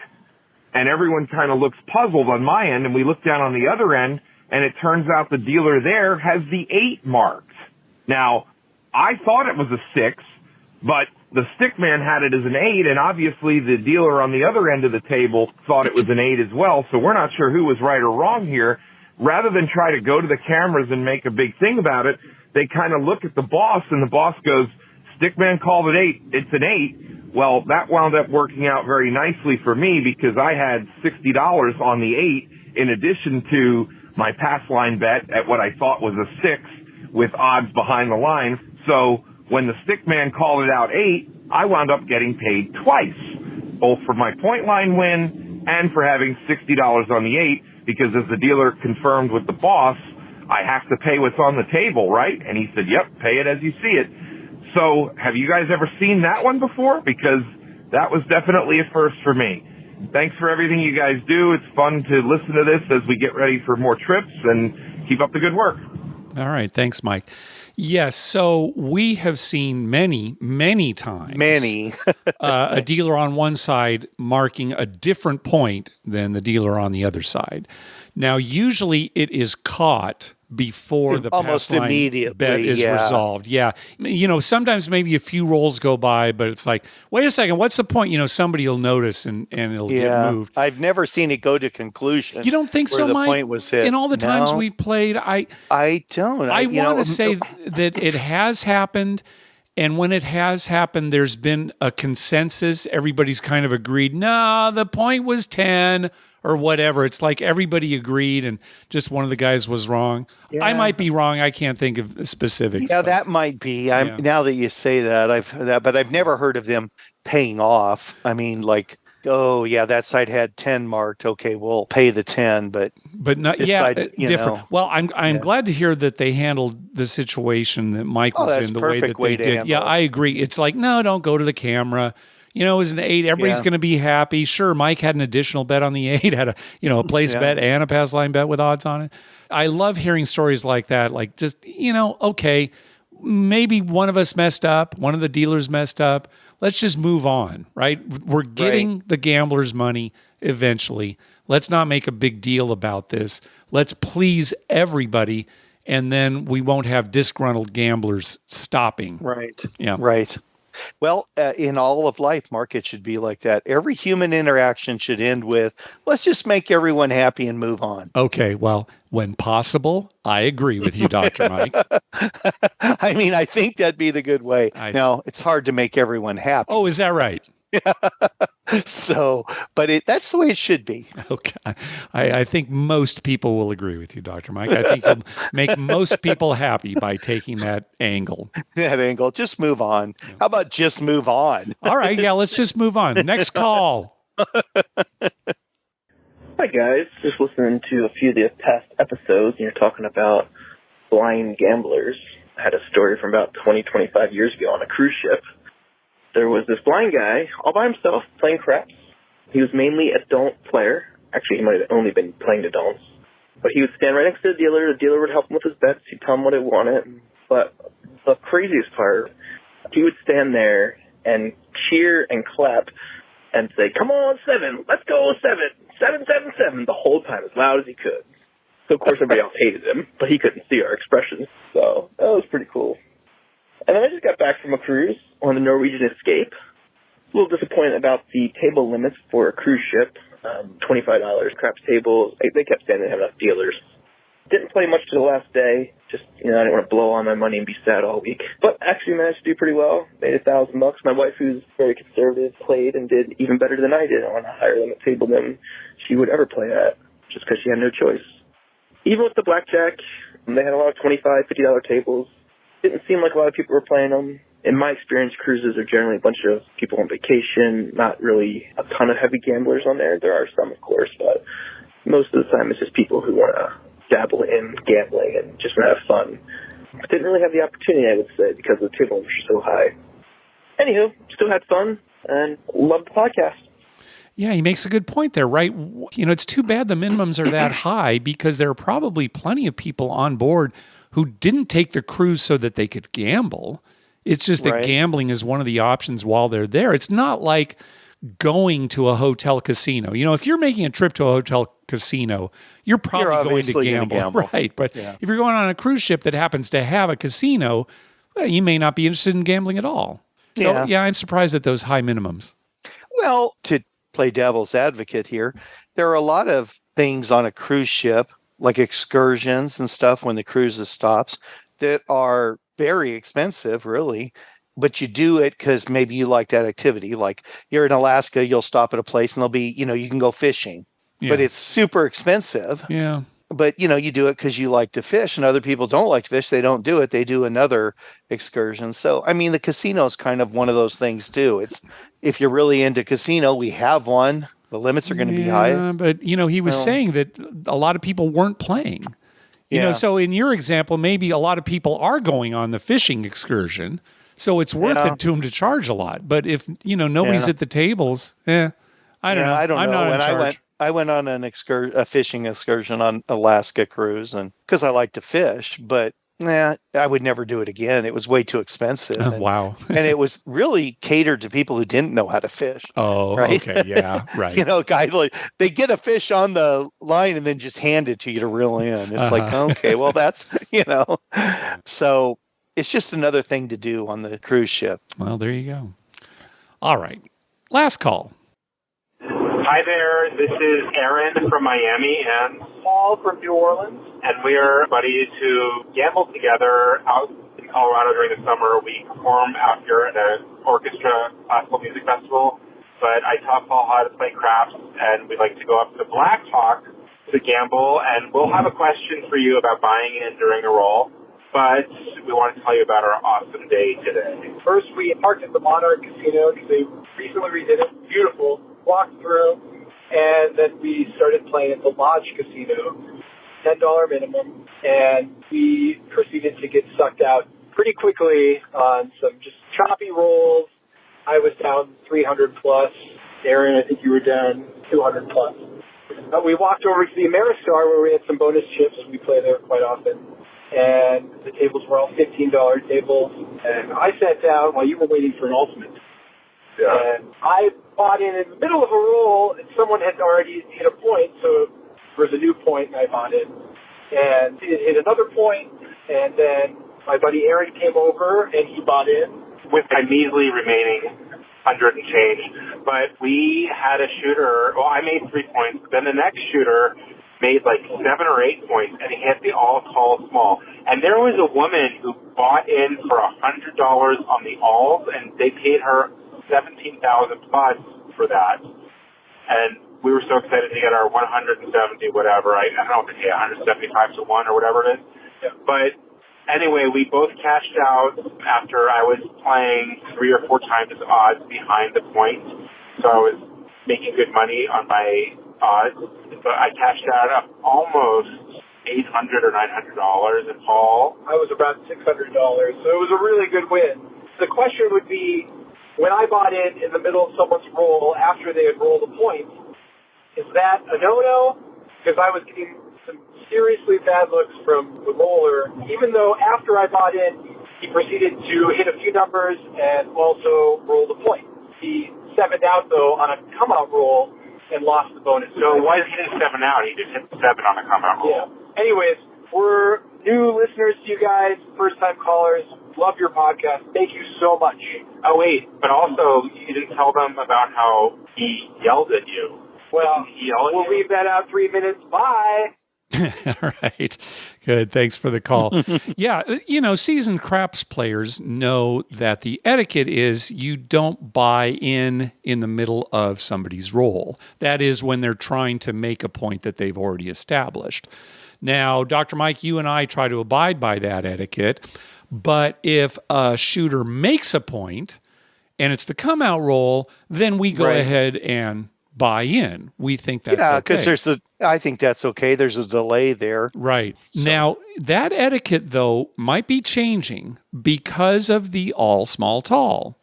And everyone kind of looks puzzled on my end, and we look down on the other end, and it turns out the dealer there has the 8 marked. Now, I thought it was a 6, but the stick man had it as an 8, and obviously the dealer on the other end of the table thought it was an 8 as well, so we're not sure who was right or wrong here. Rather than try to go to the cameras and make a big thing about it, they kind of look at the boss, and the boss goes, "Stickman called it 8. It's an 8. Well, that wound up working out very nicely for me because I had $60 on the 8 in addition to my pass line bet at what I thought was a 6 with odds behind the line. So when the stick man called it out 8, I wound up getting paid twice, both for my point line win and for having $60 on the 8, because as the dealer confirmed with the boss, I have to pay what's on the table, right? And he said, "Yep, pay it as you see it." So have you guys ever seen that one before? Because that was definitely a first for me. Thanks for everything you guys do. It's fun to listen to this as we get ready for more trips, and keep up the good work. All right. Thanks, Mike. Yes. So we have seen many times. A dealer on one side marking a different point than the dealer on the other side. Now, usually it is caught before the almost pass line immediately bet is resolved. Yeah. Sometimes maybe a few rolls go by, but it's like, wait a second, what's the point? Somebody will notice and it'll get moved. I've never seen it go to conclusion. You don't think so, the Mike? Point was hit. In all the times we've played, I don't. I want to say that it has happened. And when it has happened, there's been a consensus. Everybody's kind of agreed, no, the point was 10 or whatever. It's like everybody agreed and just one of the guys was wrong. Yeah. I might be wrong. I can't think of specifics. Yeah, that might be. Now that you say that, but I've never heard of them paying off. I mean, like, oh yeah, that side had 10 marked. Okay, we'll pay the 10, but not different. Well, I'm glad to hear that they handled the situation that Mike was in the way that they did. Yeah, I agree. It's like, no, don't go to the camera. It was an 8. Everybody's going to be happy. Sure, Mike had an additional bet on the 8, had a place bet and a pass line bet with odds on it. I love hearing stories like that. Like, just, okay, maybe one of us messed up, one of the dealers messed up. Let's just move on, right? We're getting the gambler's money. eventually. Let's not make a big deal about this. Let's please everybody, and then we won't have disgruntled gamblers stopping. Right. Yeah. Right. Well, in all of life, Mark, it should be like that. Every human interaction should end with, let's just make everyone happy and move on. Okay, well, when possible, I agree with you, Dr. Mike. I mean, I think that'd be the good way. Now, it's hard to make everyone happy. Oh, is that right? So, but that's the way it should be. Okay. I think most people will agree with you, Dr. Mike. I think you'll make most people happy by taking that angle. Just move on. How about just move on? All right. Yeah, let's just move on. Next call. Hi, guys. Just listening to a few of the past episodes, and you're talking about blind gamblers. I had a story from about 20, 25 years ago on a cruise ship. There was this blind guy all by himself playing craps. He was mainly a don't player. Actually, he might have only been playing to don'ts. But he would stand right next to the dealer. The dealer would help him with his bets. He'd tell him what he wanted. But the craziest part, he would stand there and cheer and clap and say, "Come on, 7. Let's go, 7. 7, 7, 7," the whole time as loud as he could. So, of course, everybody else hated him, but he couldn't see our expressions. So that was pretty cool. And then I just got back from a cruise on the Norwegian Escape. A little disappointed about the table limits for a cruise ship. $25 craps tables. They kept saying they have enough dealers. Didn't play much to the last day. Just, I didn't want to blow all my money and be sad all week. But actually managed to do pretty well. Made $1,000. My wife, who's very conservative, played and did even better than I did on a higher limit table than she would ever play at, just because she had no choice. Even with the blackjack, they had a lot of $25, $50 tables. Didn't seem like a lot of people were playing them. In my experience, cruises are generally a bunch of people on vacation, not really a ton of heavy gamblers on there. There are some, of course, but most of the time it's just people who want to dabble in gambling and just want to have fun. But didn't really have the opportunity, I would say, because the table limits are so high. Anywho, still had fun and loved the podcast. Yeah, he makes a good point there, right? It's too bad the minimums are that high because there are probably plenty of people on board who didn't take the cruise so that they could gamble. It's just that gambling is one of the options while they're there. It's not like going to a hotel casino. If you're making a trip to a hotel casino, you're probably going to gamble. Right. But if you're going on a cruise ship that happens to have a casino, well, you may not be interested in gambling at all. So, I'm surprised at those high minimums. Well, to play devil's advocate here, there are a lot of things on a cruise ship, like excursions and stuff when the cruise stops, that are very expensive, really. But you do it because maybe you like that activity. Like you're in Alaska, you'll stop at a place and there'll be, you can go fishing. Yeah. But it's super expensive. Yeah. But, you do it because you like to fish, and other people don't like to fish. They don't do it. They do another excursion. So, the casino is kind of one of those things, too. It's if you're really into casino, we have one. The limits are going to be high. But, he was saying that a lot of people weren't playing. So in your example, maybe a lot of people are going on the fishing excursion. So it's worth it to them to charge a lot. But if, nobody's at the tables, I don't know. I don't know. I'm not in charge. I went on a fishing excursion on Alaska cruise, and because I like to fish, but I would never do it again. It was way too expensive. Oh, wow. And it was really catered to people who didn't know how to fish. Oh, right? Okay. Yeah, right. They get a fish on the line and then just hand it to you to reel in. It's like, okay, well, that's, So it's just another thing to do on the cruise ship. Well, there you go. All right. Last call. Hi there, this is Aaron from Miami and Paul from New Orleans, and we are buddies who gamble together out in Colorado during the summer. We perform out here at an orchestra classical music festival, but I taught Paul how to play craps, and we like to go up to Black Hawk to gamble, and we'll have a question for you about buying in during a roll, but we want to tell you about our awesome day today. First, we parked at the Monarch Casino because they recently redid it. Beautiful. Walked through, and then we started playing at the Lodge Casino, $10 minimum, and we proceeded to get sucked out pretty quickly on some just choppy rolls. I was down 300 plus. Aaron, I think you were down 200 plus. We walked over to the Ameristar where we had some bonus chips. We play there quite often. And the tables were all $15 tables. And I sat down while you were waiting for an ultimate. Yeah. And I bought in the middle of a roll, and someone had already hit a point, so there was a new point, and I bought in. And it hit another point, and then my buddy Aaron came over, and he bought in. With my measly remaining 100 and change. But we had a shooter, well, I made 3 points, but then the next shooter made like 7 or 8 points, and he hit the all tall small. And there was a woman who bought in for $100 on the alls, and they paid her $17,000 plus for that. And we were so excited to get our 170 whatever. I don't know if they pay 175 to 1 or whatever it is. Yeah. But anyway, we both cashed out after I was playing 3 or 4 times the odds behind the point. So I was making good money on my odds. But I cashed out of almost $800 or $900 in Paul. I was about $600, so it was a really good win. The question would be, when I bought in the middle of someone's roll after they had rolled a point, is that a no-no? Because I was getting some seriously bad looks from the roller, even though after I bought in, he proceeded to hit a few numbers and also rolled a point. He 7'd out, though, on a come-out roll and lost the bonus. So why did he hit 7 out? He just hit 7 on a come-out roll. Yeah. Anyways, we're new listeners to you guys, first-time callers. Love your podcast. Thank you so much. Oh, wait, but also, you didn't tell them about how he yelled at you. Well, we'll leave that out 3 minutes. Bye. All right. Good. Thanks for the call. Yeah. Seasoned craps players know that the etiquette is you don't buy in the middle of somebody's roll. That is when they're trying to make a point that they've already established. Now, Dr. Mike, you and I try to abide by that etiquette, but if a shooter makes a point and it's the come out roll, then we go ahead and buy in. We think that's okay. Because I think that's okay. There's a delay there. Right. So. Now, that etiquette, though, might be changing because of the all small tall.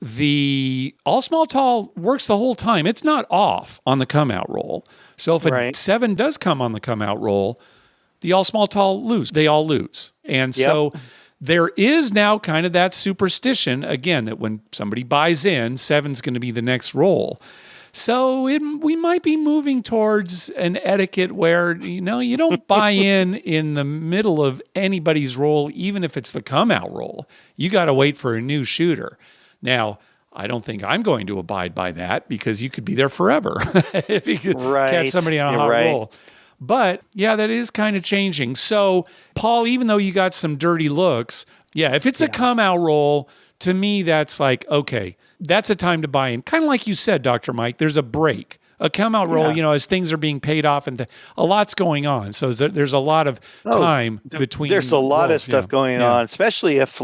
The all small tall works the whole time. It's not off on the come out roll. So if a 7 does come on the come out roll, the all small tall lose. They all lose. And so there is now kind of that superstition, again, that when somebody buys in, 7's going to be the next roll. So we might be moving towards an etiquette where, you don't buy in the middle of anybody's roll, even if it's the come-out roll. You got to wait for a new shooter. Now, I don't think I'm going to abide by that because you could be there forever if you could catch somebody on a hot roll. But, yeah, that is kind of changing. So, Paul, even though you got some dirty looks, if it's a come-out roll, to me, that's like, okay, that's a time to buy in. Kind of like you said, Dr. Mike, there's a break. A come-out roll, as things are being paid off, and a lot's going on. So there's a lot of time between. There's a lot rolls, of stuff going on, especially if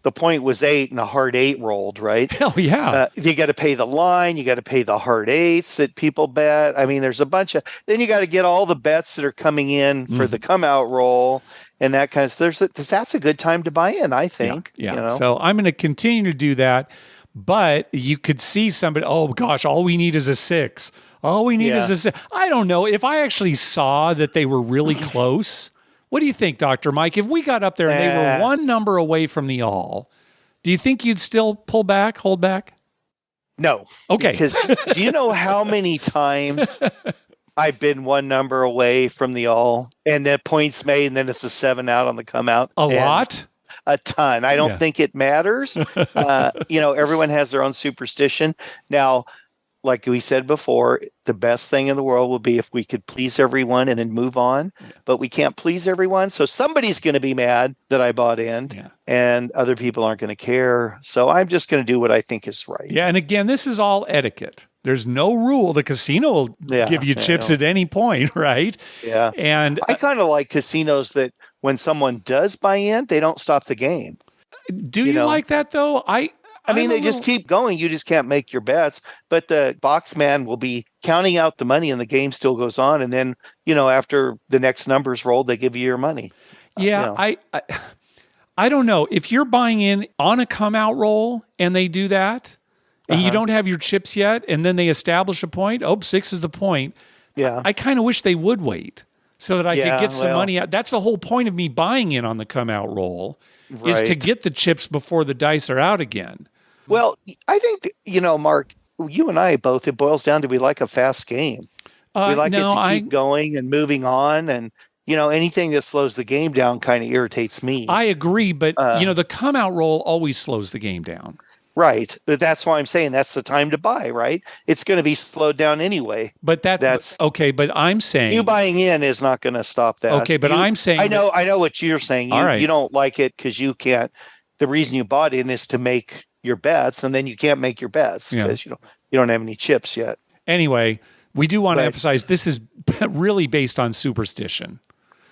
the point was 8 and a hard 8 rolled, right? Hell yeah! You got to pay the line. You got to pay the hard 8s that people bet. I mean, there's a bunch of. Then you got to get all the bets that are coming in for the come-out roll. And that kind of that's a good time to buy in, I think. Yeah. So I'm going to continue to do that. But you could see somebody, oh gosh, all we need is a 6. All we need is a 6. I don't know. If I actually saw that they were really close, what do you think, Dr. Mike? If we got up there and they were one number away from the all, do you think you'd still hold back? No. Okay. Because do you know how many times I've been one number away from the all and then points made and then it's a 7 out on the come out? A lot? A ton. I don't think it matters. Everyone has their own superstition. Now, like we said before, the best thing in the world would be if we could please everyone and then move on. But we can't please everyone. So somebody's going to be mad that I bought in and other people aren't going to care. So I'm just going to do what I think is right. Yeah. And again, this is all etiquette. There's no rule. The casino will give you chips at any point, right? Yeah. And I kind of like casinos that when someone does buy in, they don't stop the game. Do you like that, though? I mean, they just keep going. You just can't make your bets. But the box man will be counting out the money and the game still goes on. And then, after the next number's rolled, they give you your money. Yeah, I don't know. If you're buying in on a come-out roll and they do that, and you don't have your chips yet, and then they establish a point, 6 is the point. Yeah. I kind of wish they would wait so that I could get some money out. That's the whole point of me buying in on the come-out roll is to get the chips before the dice are out again. Well, I think, Mark, you and I both, it boils down to we like a fast game. We like it to keep going and moving on. And, anything that slows the game down kind of irritates me. I agree, but, the come out roll always slows the game down. Right. But that's why I'm saying that's the time to buy, right? It's going to be slowed down anyway. But that's okay. But I'm saying you buying in is not going to stop that. Okay. But I'm saying I know what you're saying. You don't like it because you can't. The reason you bought in is to make your bets, and then you can't make your bets because you don't have any chips yet. Anyway, we do want to emphasize this is really based on superstition.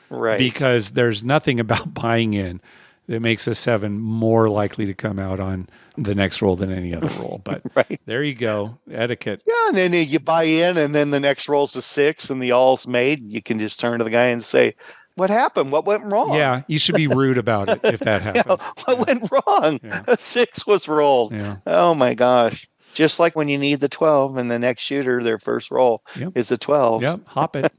Right. Because there's nothing about buying in that makes a 7 more likely to come out on the next roll than any other roll. But there you go. Etiquette. Yeah, and then you buy in, and then the next roll's a 6, and the all's made. You can just turn to the guy and say, what happened? What went wrong? Yeah, you should be rude about it if that happens. What went wrong? Yeah. A 6 was rolled. Yeah. Oh, my gosh. Just like when you need the 12 and the next shooter, their first roll is a 12. Yep, hop it.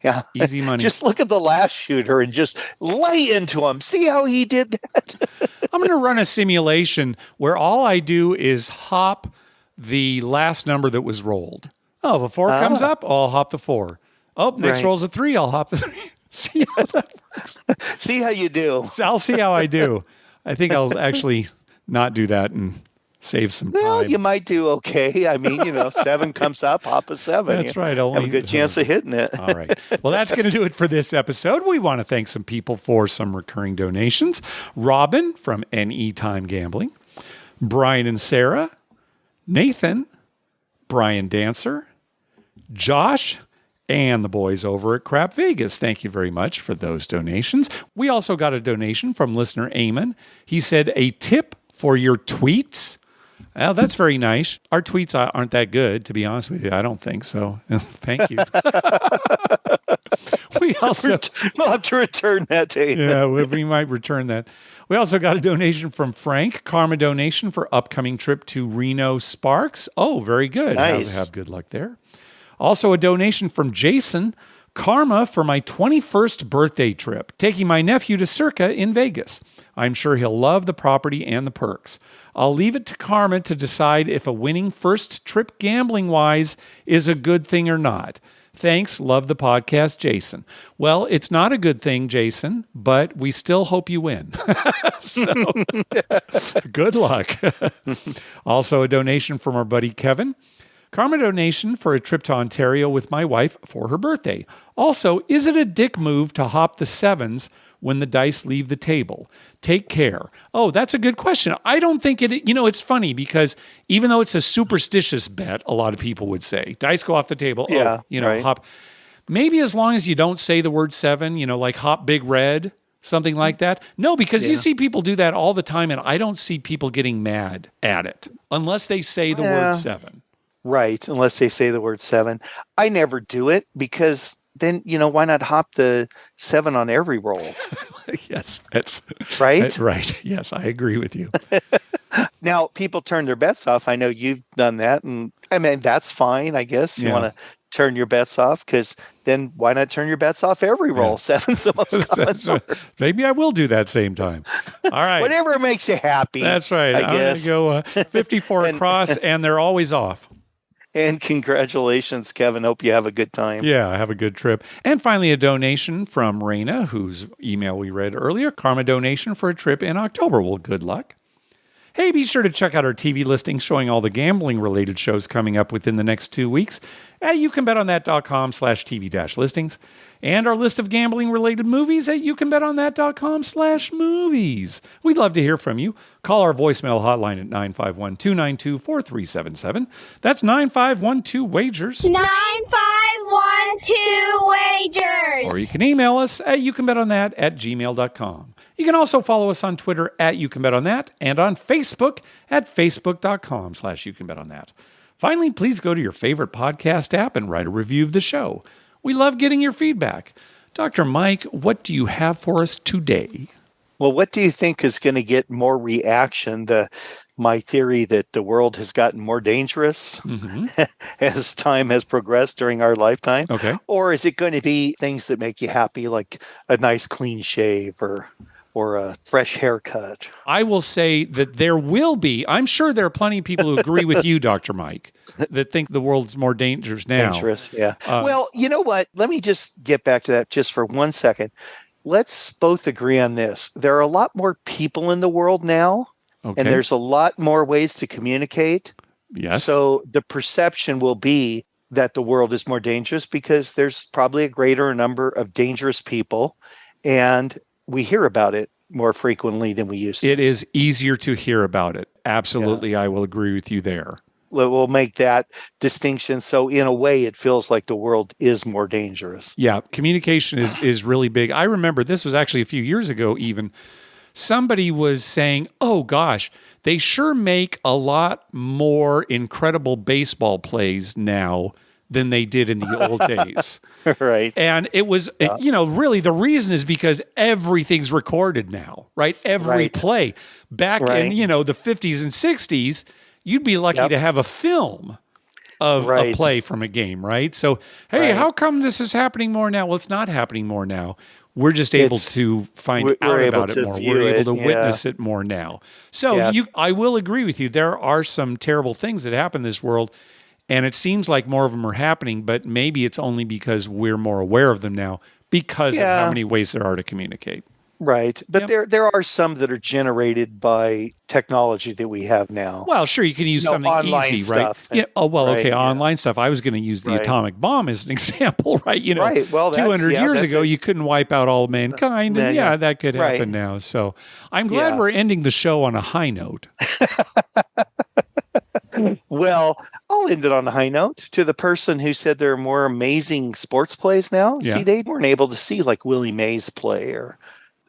Yeah. Easy money. Just look at the last shooter and just lay into him. See how he did that? I'm going to run a simulation where all I do is hop the last number that was rolled. Oh, if a 4 comes up, I'll hop the 4. Oh, next roll's a 3, I'll hop the 3. See how that works. See how you do. I'll see how I do. I think I'll actually not do that and save some time. Well, you might do okay. I mean, 7 comes up, hop a 7. That's right. Have a good chance of hitting it. All right. Well, that's going to do it for this episode. We want to thank some people for some recurring donations. Robin from Anytime Gambling, Brian and Sarah, Nathan, Brian Dancer, Josh, and the boys over at Crap Vegas. Thank you very much for those donations. We also got a donation from listener Eamon. He said, a tip for your tweets. Well, that's very nice. Our tweets aren't that good, to be honest with you. I don't think so. Thank you. We also we'll have to return that to you. Yeah, we might return that. We also got a donation from Frank. Karma donation for upcoming trip to Reno Sparks. Oh, very good. Nice. Have good luck there. Also a donation from Jason. Karma for my 21st birthday trip, taking my nephew to Circa in Vegas. I'm sure he'll love the property and the perks. I'll leave it to Karma to decide if a winning first trip gambling-wise is a good thing or not. Thanks. Love the podcast, Jason. Well, it's not a good thing, Jason, but we still hope you win. So, good luck. Also a donation from our buddy Kevin. Karma donation for a trip to Ontario with my wife for her birthday. Also, is it a dick move to hop the 7s when the dice leave the table? Take care. Oh, that's a good question. I don't think it, it's funny because even though it's a superstitious bet, a lot of people would say, dice go off the table. Yeah, hop. Maybe as long as you don't say the word 7, like hop big red, something like that. No, because you see people do that all the time, and I don't see people getting mad at it unless they say the word 7. Right, unless they say the word 7. I never do it because then, why not hop the 7 on every roll? Yes, that's right. That's right. Yes, I agree with you. Now, people turn their bets off. I know you've done that. And I mean, that's fine, I guess. You want to turn your bets off because then why not turn your bets off every roll? 7's the most common number. Maybe I will do that same time. All right. Whatever makes you happy. That's right. I guess. I'm going to go 54 across, and they're always off. And congratulations, Kevin. Hope you have a good time. Yeah, have a good trip. And finally, a donation from Raina, whose email we read earlier. Karma donation for a trip in October. Well, good luck. Hey, be sure to check out our TV listings showing all the gambling-related shows coming up within the next 2 weeks at youcanbetonthat.com/TV-listings. And our list of gambling-related movies at youcanbetonthat.com/movies. We'd love to hear from you. Call our voicemail hotline at 951-292-4377. That's 9512-WAGERS. 9512-WAGERS. Or you can email us at youcanbetonThat@gmail.com. You can also follow us on Twitter at YouCanBetOnThat and on Facebook at facebook.com/YouCanBetOnThat. Finally, please go to your favorite podcast app and write a review of the show. We love getting your feedback. Dr. Mike, what do you have for us today? Well, what do you think is going to get more reaction? My theory that the world has gotten more dangerous as time has progressed during our lifetime? Okay. Or is it going to be things that make you happy, like a nice clean shave or or a fresh haircut. I will say that I'm sure there are plenty of people who agree with you, Dr. Mike, that think the world's more dangerous now. Dangerous, yeah. Well, you know what? Let me just get back to that just for 1 second. Let's both agree on this. There are a lot more people in the world now, and there's a lot more ways to communicate. Yes. So the perception will be that the world is more dangerous because there's probably a greater number of dangerous people, and we hear about it more frequently than we used to. It is easier to hear about it. Absolutely, yeah. I will agree with you there. We'll make that distinction. So in a way, it feels like the world is more dangerous. Yeah, communication is really big. I remember this was actually a few years ago even. Somebody was saying, oh gosh, they sure make a lot more incredible baseball plays now than they did in the old days. Right. And it was, really the reason is because everything's recorded now, right? Every play. Back in, the 50s and 60s, you'd be lucky to have a film of a play from a game, right? So, hey, how come this is happening more now? Well, it's not happening more now. We're just able to find out about it more. We're able to witness it more now. So I will agree with you. There are some terrible things that happen in this world, and it seems like more of them are happening, but maybe it's only because we're more aware of them now because of how many ways there are to communicate. Right. But there are some that are generated by technology that we have now. Well, sure, you can use something online easy, stuff. Right? Online stuff. I was going to use the atomic bomb as an example, right? Well, 200 years ago, you couldn't wipe out all mankind, and that could happen now. So I'm glad we're ending the show on a high note. Well, I'll end it on a high note. To the person who said there are more amazing sports plays now, see, they weren't able to see like Willie Mays play, or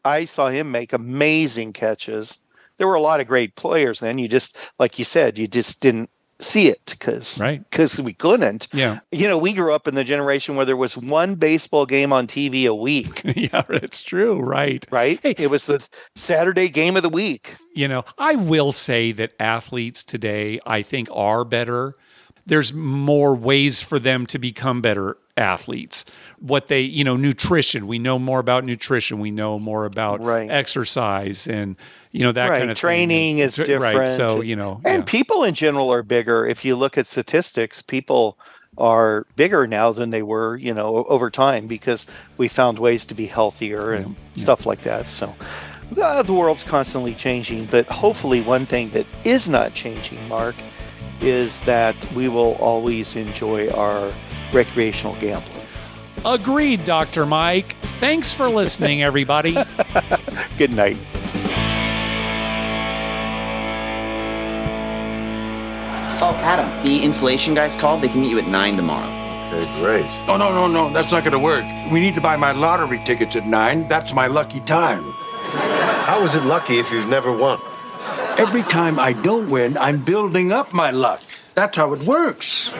I saw him make amazing catches. There were a lot of great players then. You just, like you said, you just didn't see it because we couldn't. Yeah. We grew up in the generation where there was one baseball game on TV a week. Yeah, it's true. Right. Right. Hey, it was the Saturday game of the week. I will say that athletes today, I think, are better. There's more ways for them to become better athletes. What they, nutrition, we know more about nutrition. We know more about exercise and, that kind of training is different. Right. So, and people in general are bigger. If you look at statistics, people are bigger now than they were, over time because we found ways to be healthier and stuff like that. So the world's constantly changing, but hopefully one thing that is not changing, Mark, is that we will always enjoy our recreational gambling. Agreed, Dr. Mike. Thanks for listening, everybody. Good night. Oh, Adam, the installation guys called. They can meet you at 9 tomorrow. Okay, great. Oh, no. That's not going to work. We need to buy my lottery tickets at 9. That's my lucky time. How is it lucky if you've never won? Every time I don't win, I'm building up my luck. That's how it works.